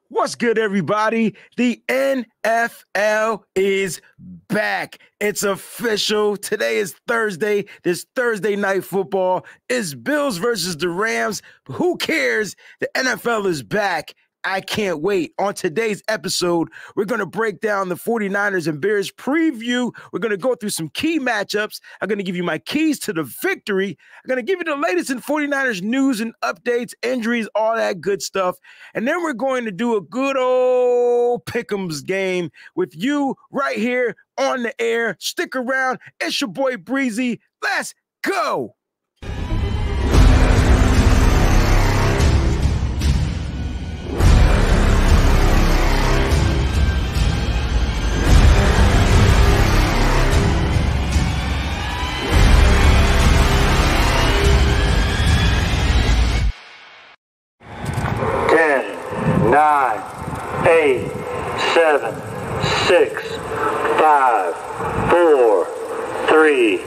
What's good, everybody? The NFL is back. It's official. Today is Thursday. This Thursday night football is Bills versus the Rams. But who cares? The NFL is back. I can't wait. On today's episode, we're going to break down the 49ers and Bears preview. We're going to go through some key matchups. I'm going to give you my keys to the victory. I'm going to give you the latest in 49ers news and updates, injuries, all that good stuff. And then we're going to do a good old pick'ems game with you right here on the air. Stick around. It's your boy Breezy. Let's go. Nine, 8, 7, 6, 5, 4, 3,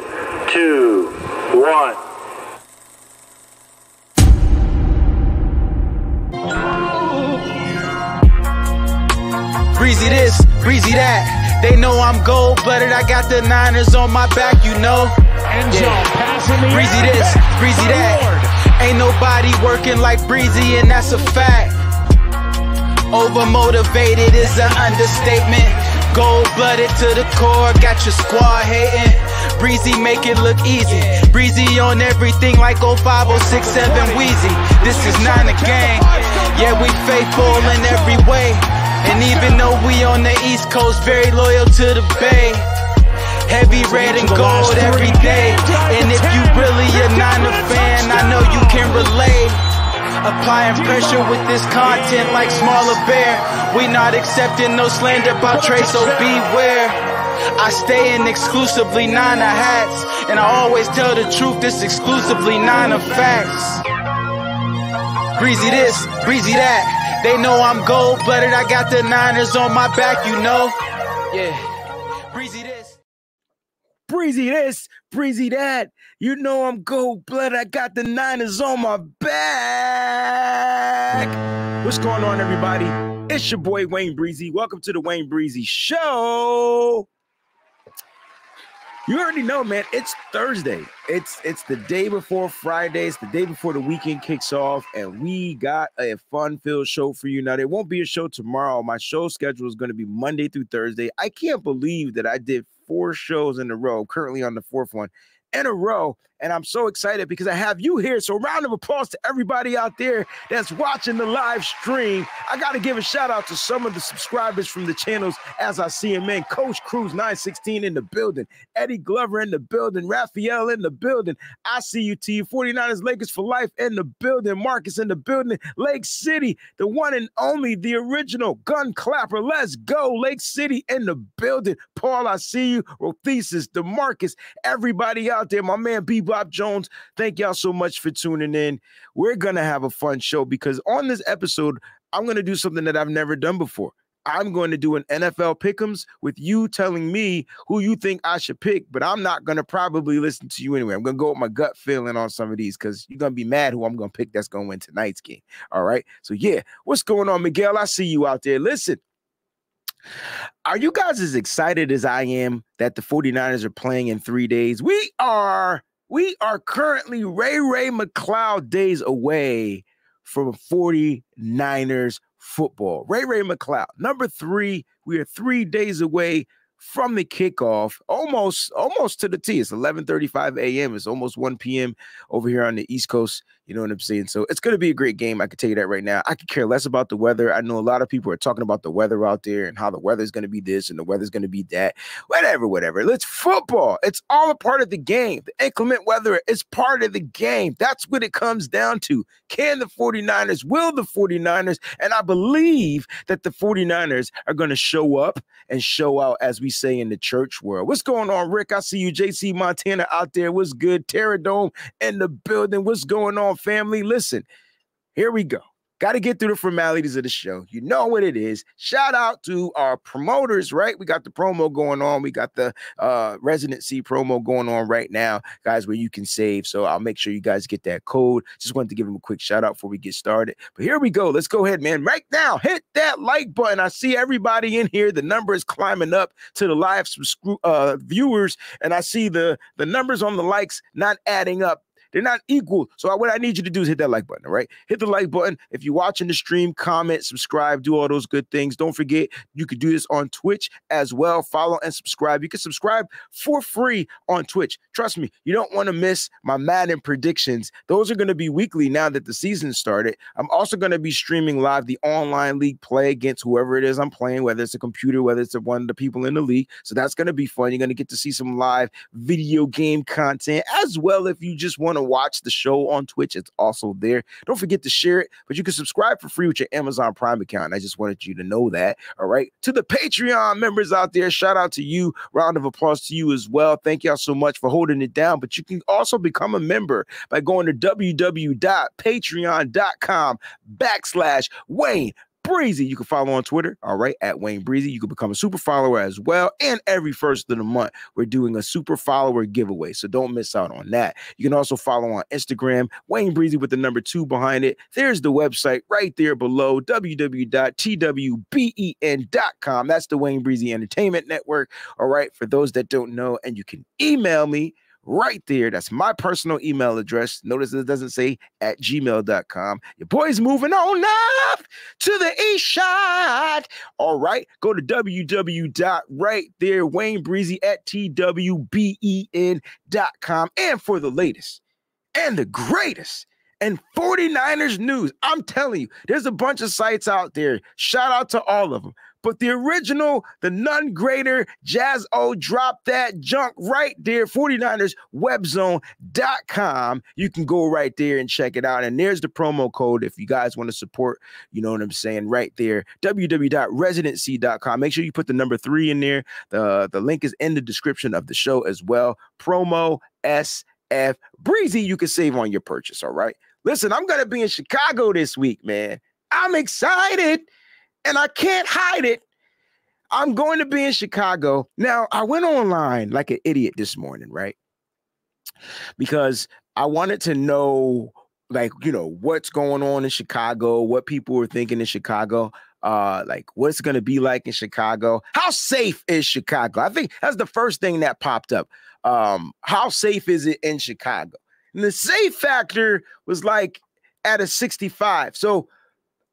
2, 1. Breezy this, breezy that. They know I'm gold-blooded. I got the Niners on my back, you know. Breezy this, breezy that. Ain't nobody working like Breezy, and that's a fact. Overmotivated is an understatement. Gold-blooded to the core, got your squad hating. Breezy make it look easy. Breezy on everything like 05067 Wheezy. This is not a game. Yeah, we faithful in every way. And even though we on the East Coast, very loyal to the Bay. Heavy red and gold every day. And if you really a Niner fan, I know you can relate. Applying pressure with this content like Smaller Bear. We not accepting no slander about Trey, so beware. I stay in exclusively Niner hats, and I always tell the truth, this exclusively Niner facts. Breezy this, breezy that. They know I'm gold-blooded, I got the Niners on my back, you know. Yeah, breezy this. Breezy this, breezy that. You know I'm gold-blooded. I got the Niners on my back. What's going on, everybody? It's your boy, Wayne Breezy. Welcome to the Wayne Breezy Show. You already know, man. It's Thursday. It's the day before Friday. It's the day before the weekend kicks off, and we got a fun-filled show for you. Now, there won't be a show tomorrow. My show schedule is going to be Monday through Thursday. I can't believe that I did 4 shows in a row, currently on the 4th one in a row, and I'm so excited because I have you here. So round of applause to everybody out there that's watching the live stream. I got to give a shout out to some of the subscribers from the channels as I see them in. Coach Cruz 916 in the building, Eddie Glover in the building, Raphael in the building. I see you, T. 49ers Lakers for life in the building, Marcus in the building, Lake City, the one and only, the original gun clapper. Let's go, Lake City in the building. Paul, I see you. Rothesis, DeMarcus, everybody out there, my man Bebop Jones, thank y'all so much for tuning in. We're going to have a fun show because on this episode, I'm going to do something that I've never done before. I'm going to do an NFL pick'ems with you telling me who you think I should pick, but I'm not going to probably listen to you anyway. I'm going to go with my gut feeling on some of these because you're going to be mad who I'm going to pick that's going to win tonight's game. All right? So, yeah, what's going on, Miguel? I see you out there. Listen. Are you guys as excited as I am that the 49ers are playing in 3 days? We are currently Ray McCloud days away from 49ers football. Ray McCloud, number 3. We are 3 days away from the kickoff, almost to the T. It's 11:35 a.m. It's almost 1 p.m. over here on the East Coast. You know what I'm saying? So it's going to be a great game. I can tell you that right now. I could care less about the weather. I know a lot of people are talking about the weather out there and how the weather's going to be this and the weather's going to be that. Whatever. It's football. It's all a part of the game. The inclement weather is part of the game. That's what it comes down to. Can the 49ers, will the 49ers, and I believe that the 49ers are going to show up and show out, as we say in the church world. What's going on, Rick? I see you, JC Montana out there. What's good? Terradome in the building. What's going on, family? Listen, here we go. got to get through the formalities of the show. You know what it is. Shout out to our promoters, right? We got the promo going on. We got the residency promo going on right now, guys, where you can save. So I'll make sure you guys get that code. Just wanted to give them a quick shout out before we get started. But here we go. Let's go ahead, man. Right now, hit that like button. I see everybody in here. The number is climbing up to the live viewers, and I see the numbers on the likes not adding up. They're not equal. So what I need you to do is hit that like button, all right? Hit the like button. If you're watching the stream, comment, subscribe, do all those good things. Don't forget, you can do this on Twitch as well. Follow and subscribe. You can subscribe for free on Twitch. Trust me, you don't want to miss my Madden predictions. Those are going to be weekly now that the season started. I'm also going to be streaming live the online league play against whoever it is I'm playing, whether it's a computer, whether it's one of the people in the league. So that's going to be fun. You're going to get to see some live video game content as well. If you just want to watch the show on Twitch, it's also there. Don't forget to share it, but you can subscribe for free with your Amazon Prime account. I just wanted you to know that. All right. To the Patreon members out there, shout out to you. Round of applause to you as well. Thank y'all so much for holding it down. But you can also become a member by going to www.patreon.com/Wayne Breezy. You can follow on Twitter, all right, at Wayne Breezy. You can become a super follower as well. And every first of the month, we're doing a super follower giveaway. So don't miss out on that. You can also follow on Instagram, Wayne Breezy with the number 2 behind it. There's the website right there below, www.twben.com. That's the Wayne Breezy Entertainment Network, all right, for those that don't know. And you can email me right there. That's my personal email address. Notice it doesn't say at gmail.com. Your boy's moving on up to the east side. All right. Go to www.WayneBreezy@TWBEN.com. And for the latest and the greatest and 49ers news, I'm telling you, there's a bunch of sites out there. Shout out to all of them. But the original, the none greater, Jazz O, drop that junk right there, 49erswebzone.com. You can go right there and check it out. And there's the promo code if you guys want to support, you know what I'm saying, right there, www.residency.com. Make sure you put the number 3 in there. The link is in the description of the show as well. Promo SF Breezy, you can save on your purchase, all right? Listen, I'm going to be in Chicago this week, man. I'm excited. And I can't hide it. I'm going to be in Chicago. Now, I went online like an idiot this morning, right? Because I wanted to know, like, you know, what's going on in Chicago, what people were thinking in Chicago, like what's going to be like in Chicago. How safe is Chicago? I think that's the first thing that popped up. How safe is it in Chicago? And the safe factor was like at a 65. So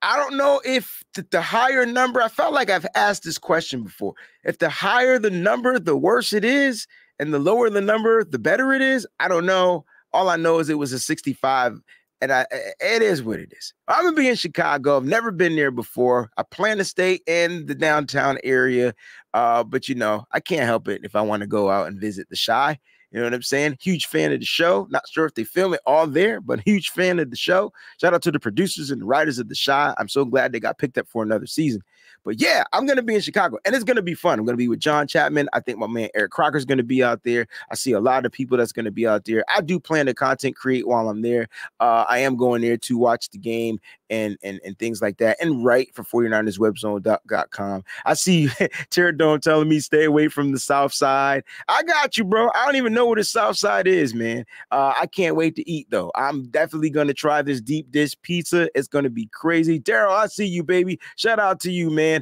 I don't know if the higher number, I felt like I've asked this question before. If the higher the number, the worse it is, and the lower the number, the better it is. I don't know. All I know is it was a 65, and it is what it is. I'm going to be in Chicago. I've never been there before. I plan to stay in the downtown area, but, you know, I can't help it if I want to go out and visit the Chi. You know what I'm saying? Huge fan of the show. Not sure if they film it all there, but huge fan of the show. Shout out to the producers and the writers of the Chi. I'm so glad they got picked up for another season. But yeah, I'm going to be in Chicago, and it's going to be fun. I'm going to be with John Chapman. I think my man Eric Crocker's going to be out there. I see a lot of people that's going to be out there. I do plan to content create while I'm there. I am going there to watch the game and things like that, and write for 49erswebzone.com. I see Terradome telling me stay away from the South Side. I got you, bro. I don't even know where the South Side is, man. I can't wait to eat, though. I'm definitely going to try this deep dish pizza. It's going to be crazy. Daryl, I see you, baby. Shout out to you, man.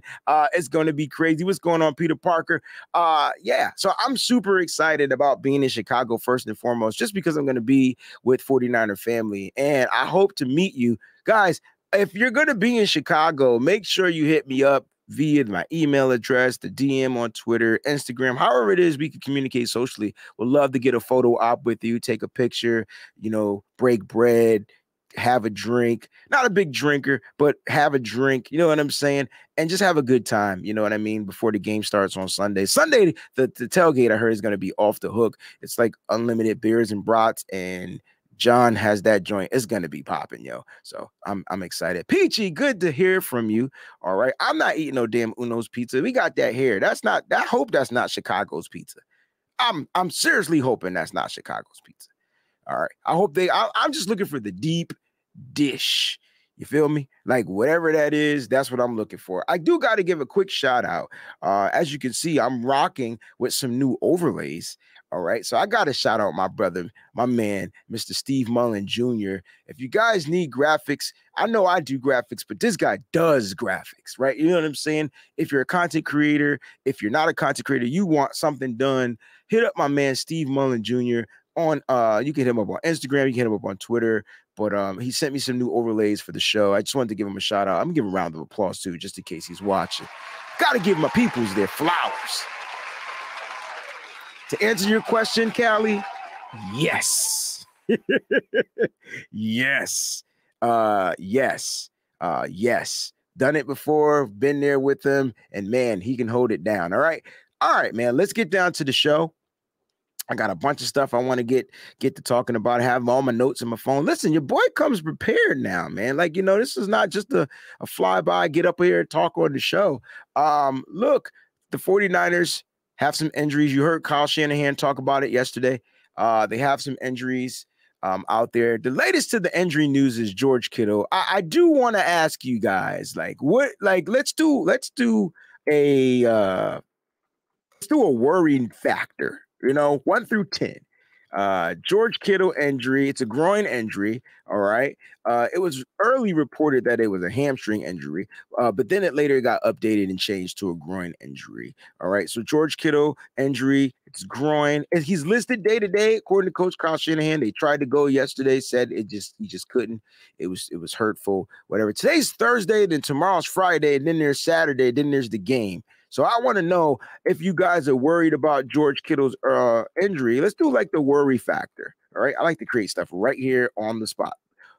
It's going to be crazy. What's going on, Peter Parker? Yeah, so I'm super excited about being in Chicago first and foremost, just because I'm going to be with 49er family, and I hope to meet you guys. If you're going to be in Chicago, make sure you hit me up via my email address, the DM on Twitter, Instagram, however it is we can communicate socially. We'd love to get a photo op with you, take a picture, you know, break bread, have a drink. Not a big drinker, but have a drink, you know what I'm saying? And just have a good time, you know what I mean, before the game starts on Sunday. Sunday, the tailgate I heard is going to be off the hook. It's like unlimited beers and brats, and John has that joint. It's going to be popping, yo. So I'm excited. Peachy, good to hear from you. All right. I'm not eating no damn Uno's pizza. We got that here. I hope that's not Chicago's pizza. I'm seriously hoping that's not Chicago's pizza. All right. I hope I'm just looking for the deep dish. You feel me? Like whatever that is, that's what I'm looking for. I do got to give a quick shout out. As you can see, I'm rocking with some new overlays. All right. So I got to shout out my brother, my man, Mr. Steve Mullen Jr. If you guys need graphics, I know I do graphics, but this guy does graphics, right? You know what I'm saying? If you're a content creator, if you're not a content creator, you want something done, hit up my man, Steve Mullen Jr. on you can hit him up on Instagram, you can hit him up on Twitter. But he sent me some new overlays for the show. I just wanted to give him a shout out. I'm gonna give him a round of applause too, just in case he's watching. Gotta give my peoples their flowers. To answer your question, Callie, yes. Yes. Yes. Done it before, been there with him, and man, he can hold it down. All right, man. Let's get down to the show. I got a bunch of stuff I want to get to talking about. I have all my notes in my phone. Listen, your boy comes prepared now, man. Like, this is not just a flyby, get up here and talk on the show. Look, the 49ers have some injuries. You heard Kyle Shanahan talk about it yesterday. They have some injuries out there. The latest to the injury news is George Kittle. I do want to ask you guys, let's do a worrying factor. 1 through 10. George Kittle injury. It's a groin injury. All right. It was early reported that it was a hamstring injury, but then it later got updated and changed to a groin injury. All right. So George Kittle injury, it's groin. And he's listed day to day, according to Coach Kyle Shanahan. They tried to go yesterday, said he just couldn't. It was hurtful. Whatever. Today's Thursday, then tomorrow's Friday, and then there's Saturday, then there's the game. So I want to know if you guys are worried about George Kittle's injury. Let's do like the worry factor. All right. I like to create stuff right here on the spot.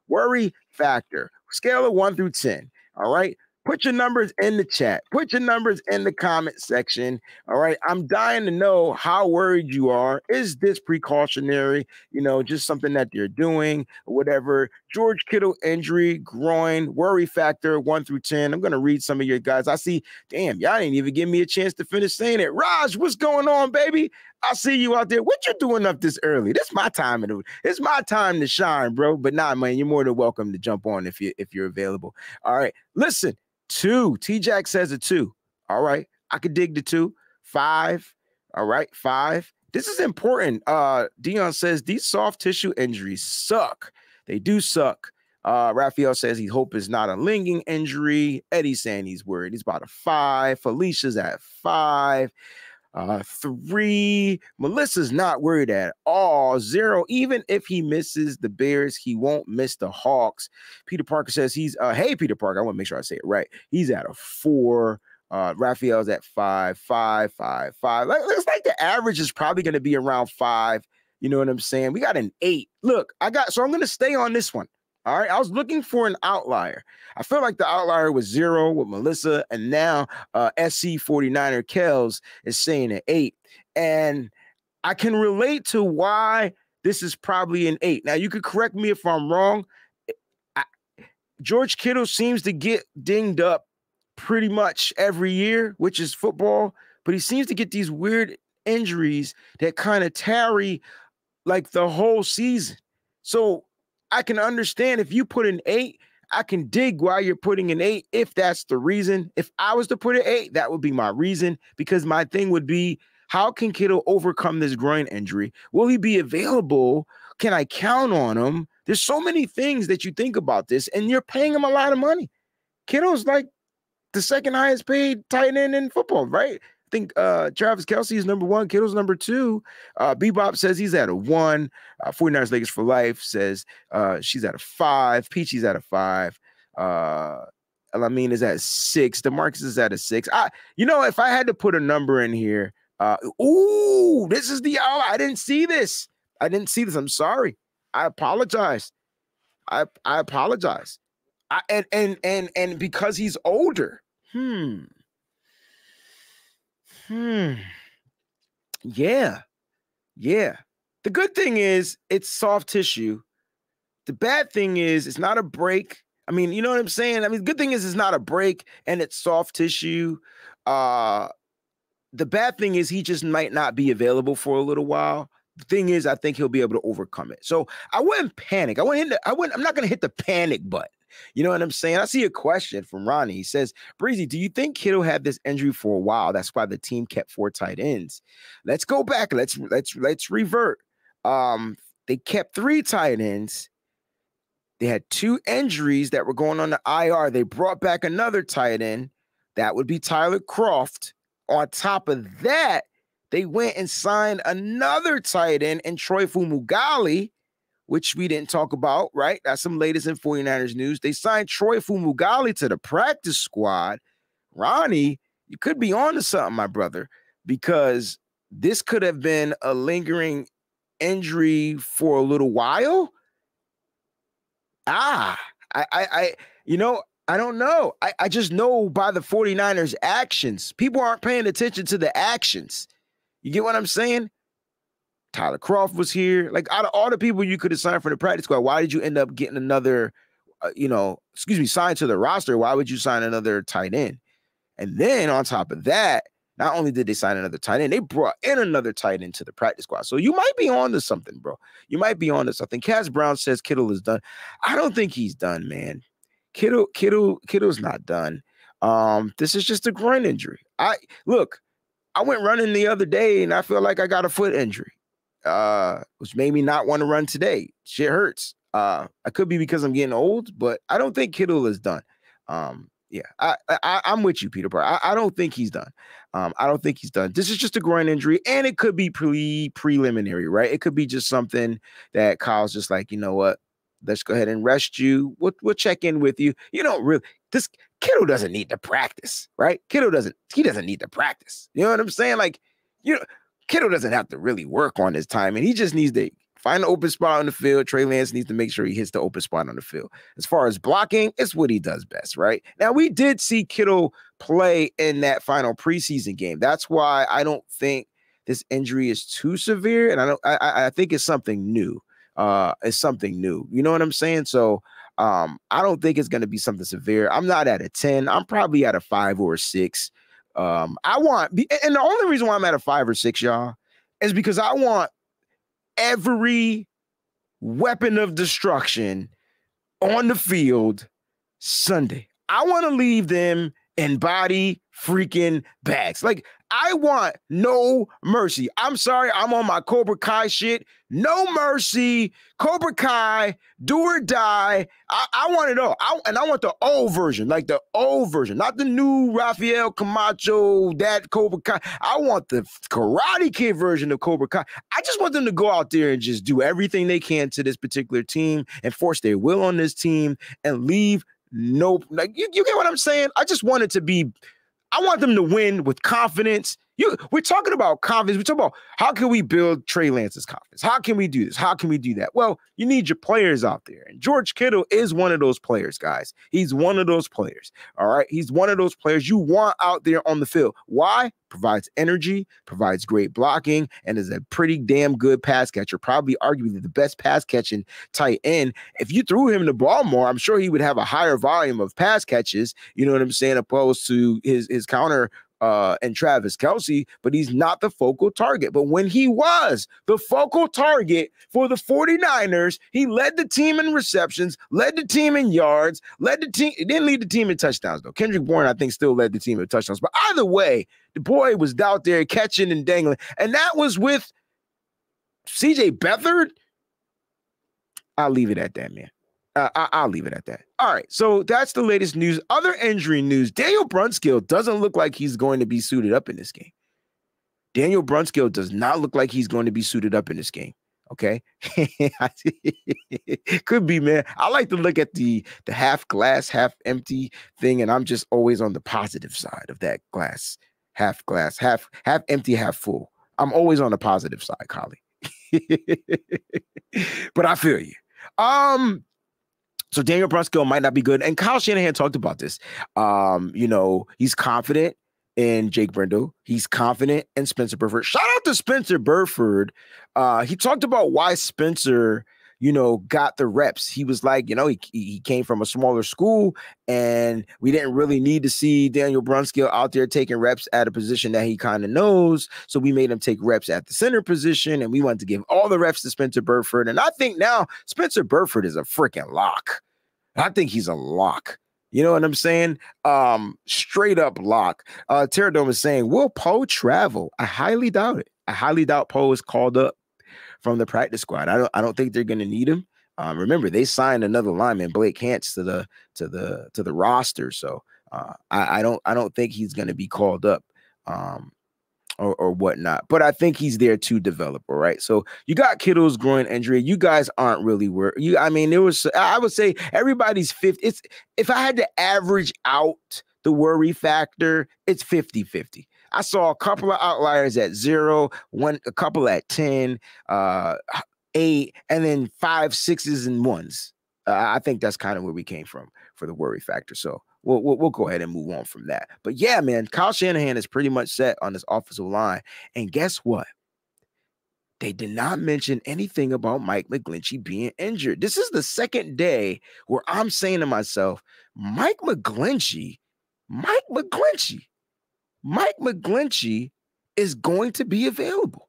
Worry factor, scale of 1 through 10. All right. Put your numbers in the chat. Put your numbers in the comment section. All right. I'm dying to know how worried you are. Is this precautionary? Just something that they're doing or whatever. George Kittle injury, groin, worry factor 1 through 10. I'm going to read some of your guys. I see, damn, y'all didn't even give me a chance to finish saying it. Raj, what's going on, baby? I see you out there. What you doing up this early? This my time. It's my time to shine, bro. But nah, man, you're more than welcome to jump on if you're available. All right. Listen. 2. T-Jack says a 2. All right. I could dig the 2. 5. All right. 5. This is important. Dion says these soft tissue injuries suck. They do suck. Raphael says he hope it's not a lingering injury. Eddie's saying he's worried. He's about a 5. Felicia's at 5. 3. Melissa's not worried at all. 0. Even if he misses the Bears, he won't miss the Hawks. Peter Parker says he's hey Peter Parker, I want to make sure I say it right. He's at a 4. Raphael's at 5. 5. 5. 5. Looks like the average is probably going to be around 5. You know what I'm saying? We got an 8. Look, I'm going to stay on this one. All right. I was looking for an outlier. I feel like the outlier was 0 with Melissa, and now SC 49er Kells is saying an 8. And I can relate to why this is probably an 8. Now, you could correct me if I'm wrong. George Kittle seems to get dinged up pretty much every year, which is football, but he seems to get these weird injuries that kind of tarry like the whole season. So I can understand if you put an 8, I can dig why you're putting an 8 if that's the reason. If I was to put an 8, that would be my reason, because my thing would be, how can Kittle overcome this groin injury? Will he be available? Can I count on him? There's so many things that you think about this, and you're paying him a lot of money. Kittle's like the second highest paid tight end in football, right? I think Travis Kelce is number 1. Kittle's number 2. Bebop says he's at a 1. 49ers Lakers for Life says she's at a 5. Peachy's at a 5. Elamine is at 6. DeMarcus is at a 6. If I had to put a number in here, this is the hour. I didn't see this. I'm sorry. I apologize. I apologize. And because he's older. Yeah. The good thing is it's soft tissue. The bad thing is it's not a break. I mean, you know what I'm saying? I mean, the good thing is it's not a break and it's soft tissue. The bad thing is he just might not be available for a little while. The thing is, I think he'll be able to overcome it. So I wouldn't panic. I'm not going to hit the panic button. You know what I'm saying? I see a question from Ronnie. He says, Breezy, do you think Kittle had this injury for a while? That's why the team kept 4 tight ends. Let's go back. Let's revert. They kept 3 tight ends. They had 2 injuries that were going on the IR. They brought back another tight end. That would be Tyler Kroft. On top of that, they went and signed another tight end in Troy Fumagalli, which we didn't talk about, right? That's some latest in 49ers news. They signed Troy Fumagalli to the practice squad. Ronnie, you could be on to something, my brother, because this could have been a lingering injury for a little while. I don't know. I just know by the 49ers actions. People aren't paying attention to the actions. You get what I'm saying? Tyler Kroft was here. Like, out of all the people you could have signed for the practice squad, why did you end up getting another, signed to the roster? Why would you sign another tight end? And then on top of that, not only did they sign another tight end, they brought in another tight end to the practice squad. So you might be on to something, bro. You might be on to something. Cass Brown says Kittle is done. I don't think he's done, man. Kittle's not done. This is just a groin injury. I went running the other day and I feel like I got a foot injury, which made me not want to run today. Shit hurts. I could be because I'm getting old, but I don't think Kittle is done. I'm with you, Peter Parker. I don't think he's done. I don't think he's done. This is just a groin injury, and it could be preliminary, right? It could be just something that Kyle's just like, you know what? Let's go ahead and rest you. We'll check in with you. You don't really. This Kittle doesn't need to practice, right? Kittle doesn't need to practice. You know what I'm saying? Like, Kittle doesn't have to really work on his time, and he just needs to find an open spot on the field. Trey Lance needs to make sure he hits the open spot on the field. As far as blocking, it's what he does best, right? Now, we did see Kittle play in that final preseason game. That's why I don't think this injury is too severe, and I think it's something new. It's something new. You know what I'm saying? So I don't think it's going to be something severe. I'm not at a 10. I'm probably at a 5 or a 6. And the only reason why I'm at a 5 or 6, y'all, is because I want every weapon of destruction on the field Sunday. I want to leave them in body freaking bags. Like, I want no mercy. I'm sorry, I'm on my Cobra Kai shit. No mercy. Cobra Kai, do or die. I want it all. I want the old version, like the old version, not the new Rafael Camacho, that Cobra Kai. I want the Karate Kid version of Cobra Kai. I just want them to go out there and just do everything they can to this particular team and force their will on this team and leave no, like, you get what I'm saying? I just want it to be, I want them to win with confidence. We're talking about confidence. We're talking about how can we build Trey Lance's confidence? How can we do this? How can we do that? Well, you need your players out there. And George Kittle is one of those players, guys. He's one of those players. All right. He's one of those players you want out there on the field. Why? Provides energy, provides great blocking, and is a pretty damn good pass catcher. Probably arguably the best pass catching tight end. If you threw him the ball more, I'm sure he would have a higher volume of pass catches, you know what I'm saying, opposed to his counter and Travis Kelce, but he's not the focal target. But when he was the focal target for the 49ers, he led the team in receptions, led the team in yards, it didn't lead the team in touchdowns, though. Kendrick Bourne, I think, still led the team in touchdowns. But either way, the boy was out there catching and dangling. And that was with CJ Beathard. I'll leave it at that, man. I'll leave it at that. All right, so that's the latest news. Other injury news, Daniel Brunskill doesn't look like he's going to be suited up in this game. Daniel Brunskill does not look like he's going to be suited up in this game, okay? Could be, man. I like to look at the half glass, half empty thing, and I'm just always on the positive side of that glass, half empty, half full. I'm always on the positive side, Collie. But I feel you. So Daniel Brunskill might not be good. And Kyle Shanahan talked about this. He's confident in Jake Brendel. He's confident in Spencer Burford. Shout out to Spencer Burford. He talked about why Spencer, got the reps. He was like, he came from a smaller school and we didn't really need to see Daniel Brunskill out there taking reps at a position that he kind of knows. So we made him take reps at the center position and we wanted to give all the reps to Spencer Burford. And I think now Spencer Burford is a freaking lock. I think he's a lock. You know what I'm saying? Straight up lock. Terradome is saying, will Poe travel? I highly doubt it. I highly doubt Poe is called up from the practice squad. I don't think they're going to need him. Remember, they signed another lineman, Blake Hance, to the roster. So I don't think he's going to be called up. Or whatnot, but I think he's there to develop. All right. So you got Kittle's groin injury. You guys aren't really worried. I mean, I would say everybody's 50. If I had to average out the worry factor, it's 50-50. I saw a couple of outliers at 0, a couple at 10, 8, and then 5, 6s, and 1s. I think that's kind of where we came from for the worry factor. So we'll go ahead and move on from that. But yeah, man, Kyle Shanahan is pretty much set on this offensive line. And guess what? They did not mention anything about Mike McGlinchey being injured. This is the second day where I'm saying to myself, Mike McGlinchey is going to be available.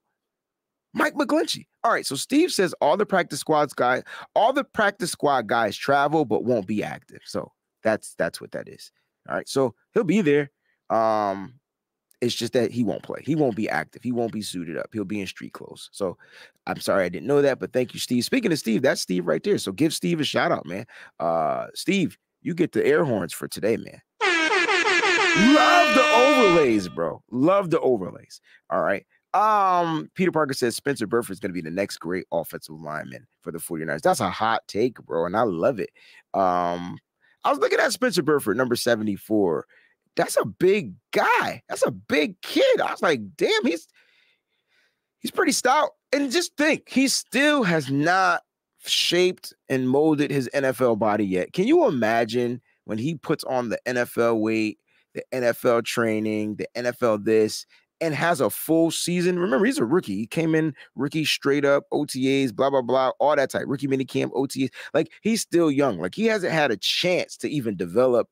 Mike McGlinchey. All right, so Steve says all the practice squad guys travel but won't be active. So that's what that is. All right, so he'll be there. It's just that he won't play. He won't be active. He won't be suited up. He'll be in street clothes. So I'm sorry I didn't know that, but thank you, Steve. Speaking of Steve, that's Steve right there. So give Steve a shout out, man. Steve, you get the air horns for today, man. Love the overlays, bro. Love the overlays. All right. Peter Parker says Spencer Burford is going to be the next great offensive lineman for the 49ers. That's a hot take, bro, and I love it. I was looking at Spencer Burford, number 74. That's a big guy. That's a big kid. I was like, damn, he's pretty stout. And just think, he still has not shaped and molded his NFL body yet. Can you imagine when he puts on the NFL weight, the NFL training, the NFL this, and has a full season? Remember, he's a rookie. He came in rookie straight up, OTAs, blah, blah, blah, all that type. Rookie minicamp, OTAs. Like, he's still young. Like, he hasn't had a chance to even develop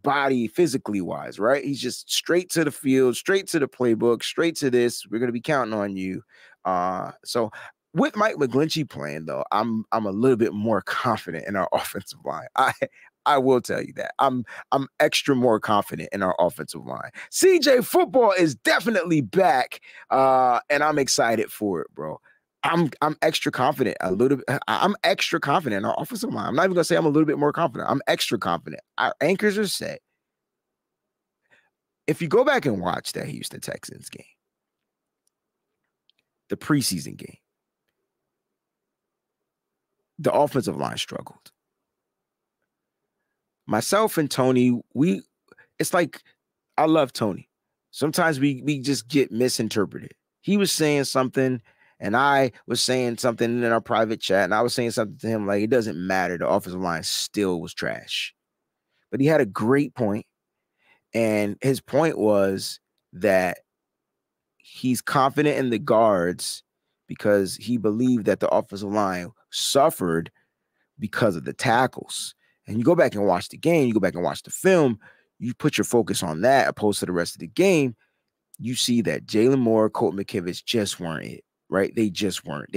body physically wise, right? He's just straight to the field, straight to the playbook, straight to this. We're going to be counting on you. So with Mike McGlinchey playing, though, I'm a little bit more confident in our offensive line. I will tell you that. I'm extra more confident in our offensive line. CJ football is definitely back, and I'm excited for it, bro. I'm extra confident. I'm extra confident in our offensive line. I'm not even gonna say I'm a little bit more confident. I'm extra confident. Our anchors are set. If you go back and watch that Houston Texans game, the preseason game, the offensive line struggled. Myself and Tony, it's like, I love Tony. Sometimes we just get misinterpreted. He was saying something, and I was saying something in our private chat, and I was saying something to him like, it doesn't matter. The offensive line still was trash. But he had a great point, and his point was that he's confident in the guards because he believed that the offensive line suffered because of the tackles. And you go back and watch the game, you go back and watch the film, you put your focus on that opposed to the rest of the game, you see that Jalen Moore, Colt McKivitz just weren't it, right? They just weren't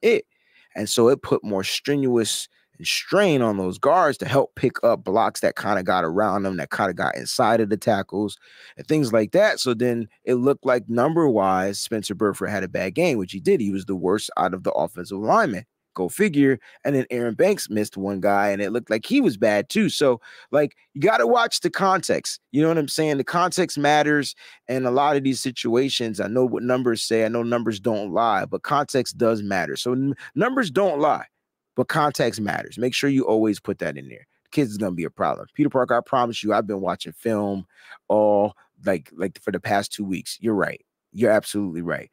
it. And so it put more strenuous and strain on those guards to help pick up blocks that kind of got around them, that kind of got inside of the tackles and things like that. So then it looked like number-wise, Spencer Burford had a bad game, which he did. He was the worst out of the offensive linemen. Go figure. And then Aaron Banks missed one guy, and it looked like he was bad too. So, like, you got to watch the context. You know what I'm saying? The context matters. And a lot of these situations, I know what numbers say. I know numbers don't lie, but context does matter. So numbers don't lie, but context matters. Make sure you always put that in there. The kids is going to be a problem. Peter Parker, I promise you, I've been watching film all like for the past 2 weeks. You're right. You're absolutely right.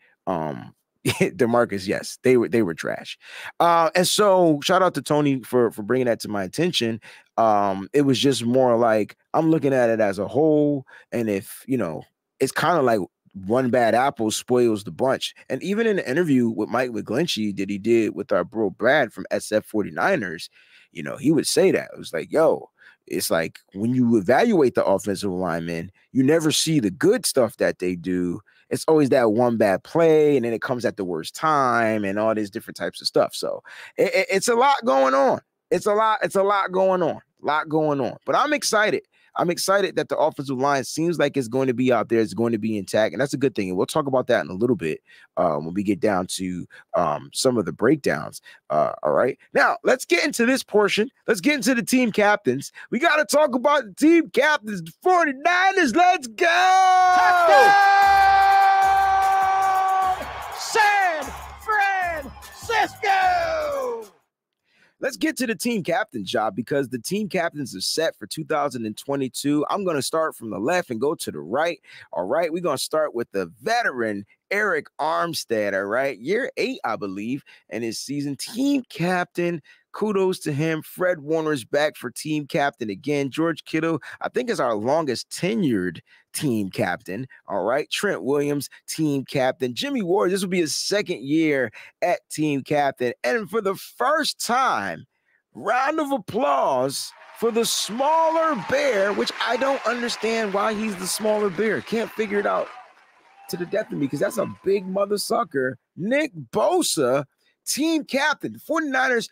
DeMarcus, yes, they were trash. And so shout out to Tony for bringing that to my attention. It was just more like, I'm looking at it as a whole. And if, it's kind of like one bad apple spoils the bunch. And even in the interview with Mike McGlinchey that he did with our bro Brad from SF 49ers, he would say that. It was like, yo, it's like when you evaluate the offensive linemen, you never see the good stuff that they do. It's always that one bad play, and then it comes at the worst time and all these different types of stuff. So it's a lot going on. It's a lot going on. A lot going on. But I'm excited. I'm excited that the offensive line seems like it's going to be out there. It's going to be intact, and that's a good thing. And we'll talk about that in a little bit when we get down to some of the breakdowns. All right. Now, let's get into this portion. Let's get into the team captains. We got to talk about the team captains, the 49ers. Let's go! Touchdown! San Francisco! Let's get to the team captain job because the team captains are set for 2022. I'm going to start from the left and go to the right. All right. We're going to start with the veteran Eric Armstead. All right. Year 8, I believe, and his season team captain. Kudos to him. Fred Warner's back for team captain again. George Kittle, I think, is our longest tenured team captain. All right. Trent Williams, team captain. Jimmy Ward, this will be his second year at team captain. And for the first time, round of applause for the smaller bear, which I don't understand why he's the smaller bear. Can't figure it out to the death of me because that's a big mother sucker. Nick Bosa, team captain. The 49ers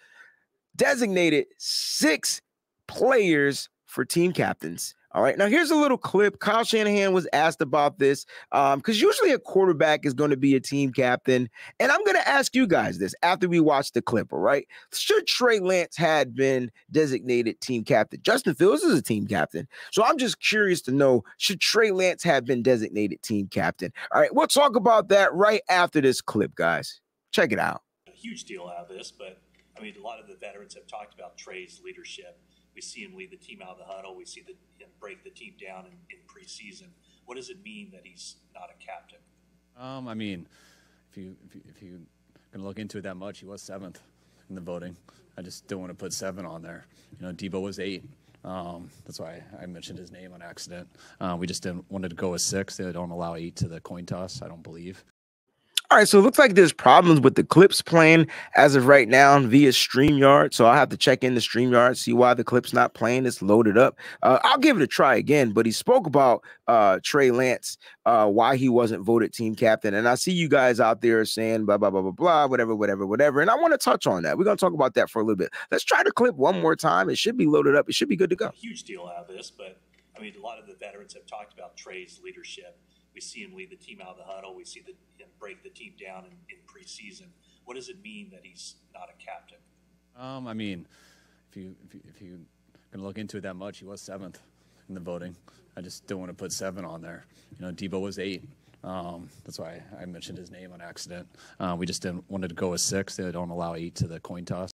designated 6 players for team captains. All right. Now, here's a little clip. Kyle Shanahan was asked about this because usually a quarterback is going to be a team captain. And I'm going to ask you guys this after we watch the clip. All right. Should Trey Lance had been designated team captain? Justin Fields is a team captain. So I'm just curious to know, should Trey Lance have been designated team captain? All right. We'll talk about that right after this clip, guys. Check it out. A huge deal out of this, but I mean, a lot of the veterans have talked about Trey's leadership. We see him lead the team out of the huddle. We see him break the team down in preseason. What does it mean that he's not a captain? I mean, if you're going to look into it that much, he was 7th in the voting. I just don't want to put 7 on there. You know, Debo was 8. That's why I mentioned his name on accident. We just didn't wanted to go with 6. They don't allow 8 to the coin toss, I don't believe. All right, so it looks like there's problems with the clips playing as of right now via StreamYard. So I'll have to check in the StreamYard, see why the clip's not playing. It's loaded up. I'll give it a try again, but he spoke about Trey Lance, why he wasn't voted team captain. And I see you guys out there saying blah, blah, blah, blah, blah, whatever. And I want to touch on that. We're going to talk about that for a little bit. Let's try the clip one more time. It should be loaded up. It should be good to go. A huge deal out of this, but I mean, a lot of the veterans have talked about Trey's leadership. We see him lead the team out of the huddle. We see him break the team down in preseason. What does it mean that he's not a captain? I mean, if you're going to look into it that much, he was 7th in the voting. I just don't want to put 7 on there. You know, Debo was 8. That's why I mentioned his name on accident. We just didn't wanted to go with 6. They don't allow 8 to the coin toss.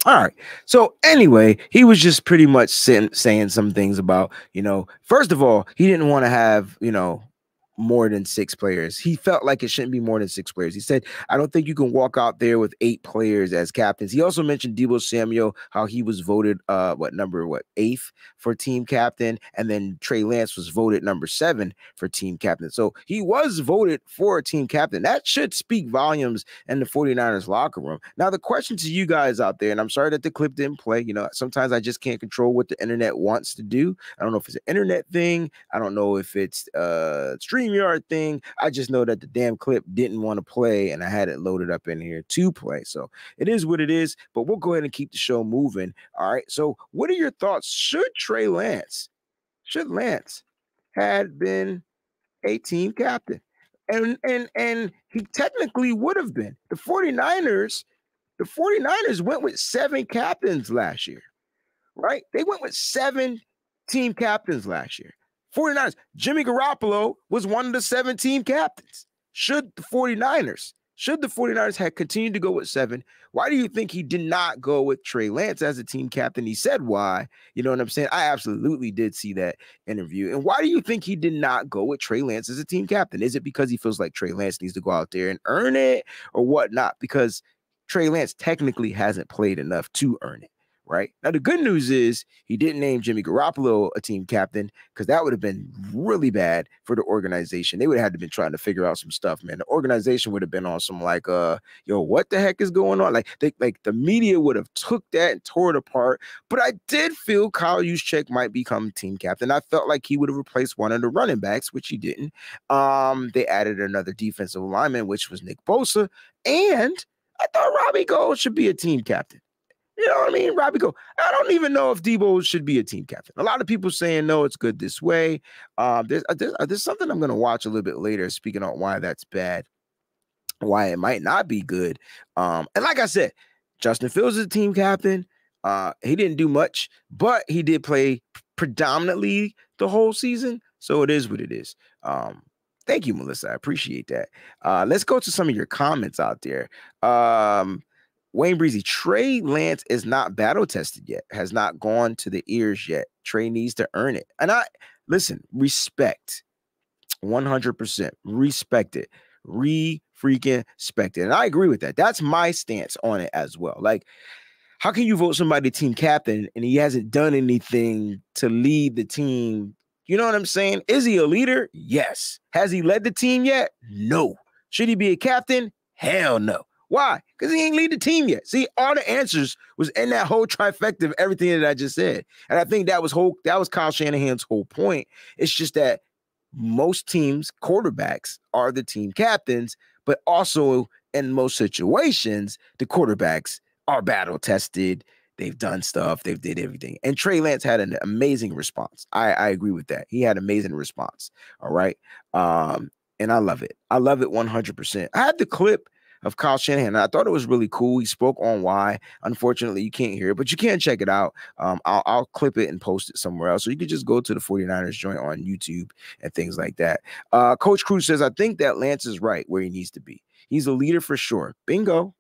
All right. So anyway, he was just pretty much saying some things about, you know, first of all, he didn't want to have, you know, more than 6 players. He felt like it shouldn't be more than 6 players. He said, I don't think you can walk out there with 8 players as captains. He also mentioned Deebo Samuel, how he was voted, 8th for team captain. And then Trey Lance was voted number 7 for team captain. So he was voted for a team captain. That should speak volumes in the 49ers locker room. Now, the question to you guys out there, and I'm sorry that the clip didn't play. You know, sometimes I just can't control what the internet wants to do. I don't know if it's an internet thing. I don't know if it's StreamYard thing. I just know that the damn clip didn't want to play and I had it loaded up in here to play. So it is what it is, but we'll go ahead and keep the show moving. All right. So what are your thoughts? Should Lance had been a team captain? And he technically would have been. The 49ers went with 7 captains last year, right? They went with 7 team captains last year. 49ers, Jimmy Garoppolo was one of the 7 team captains. Should the 49ers had continued to go with 7, why do you think he did not go with Trey Lance as a team captain? He said why. You know what I'm saying? I absolutely did see that interview. And why do you think he did not go with Trey Lance as a team captain? Is it because he feels like Trey Lance needs to go out there and earn it or whatnot? Because Trey Lance technically hasn't played enough to earn it. Right now, the good news is he didn't name Jimmy Garoppolo a team captain because that would have been really bad for the organization. They would have had to been trying to figure out some stuff, man. The organization would have been on some like, yo, what the heck is going on? Like the media would have took that and tore it apart. But I did feel Kyle Juszczyk might become team captain. I felt like he would have replaced one of the running backs, which he didn't. They added another defensive lineman, which was Nick Bosa, and I thought Robbie Gould should be a team captain. You know what I mean? Robbie Gould. I don't even know if Debo should be a team captain. A lot of people saying, no, it's good this way. There's something I'm going to watch a little bit later, speaking on why that's bad, why it might not be good. And like I said, Justin Fields is a team captain. He didn't do much, but he did play predominantly the whole season. So it is what it is. Thank you, Melissa. I appreciate that. Let's go to some of your comments out there. Wayne Breezy, Trey Lance is not battle tested yet, has not gone to the ears yet. Trey needs to earn it. And listen, respect, 100%, respect it, freaking respect it. And I agree with that. That's my stance on it as well. Like, how can you vote somebody team captain and he hasn't done anything to lead the team? You know what I'm saying? Is he a leader? Yes. Has he led the team yet? No. Should he be a captain? Hell no. Why? Because he ain't lead the team yet. See, all the answers was in that whole trifecta of everything that I just said. And I think that was Kyle Shanahan's whole point. It's just that most teams' quarterbacks are the team captains, but also in most situations, the quarterbacks are battle tested. They've done stuff. They've did everything. And Trey Lance had an amazing response. I agree with that. He had an amazing response. All right. And I love it. I love it 100%. I had the clip of Kyle Shanahan. I thought it was really cool. He spoke on why. Unfortunately, you can't hear it, but you can check it out. I'll clip it and post it somewhere else. So you can just go to the 49ers joint on YouTube and things like that. Coach Cruz says, I think that Lance is right where he needs to be. He's a leader for sure. Bingo.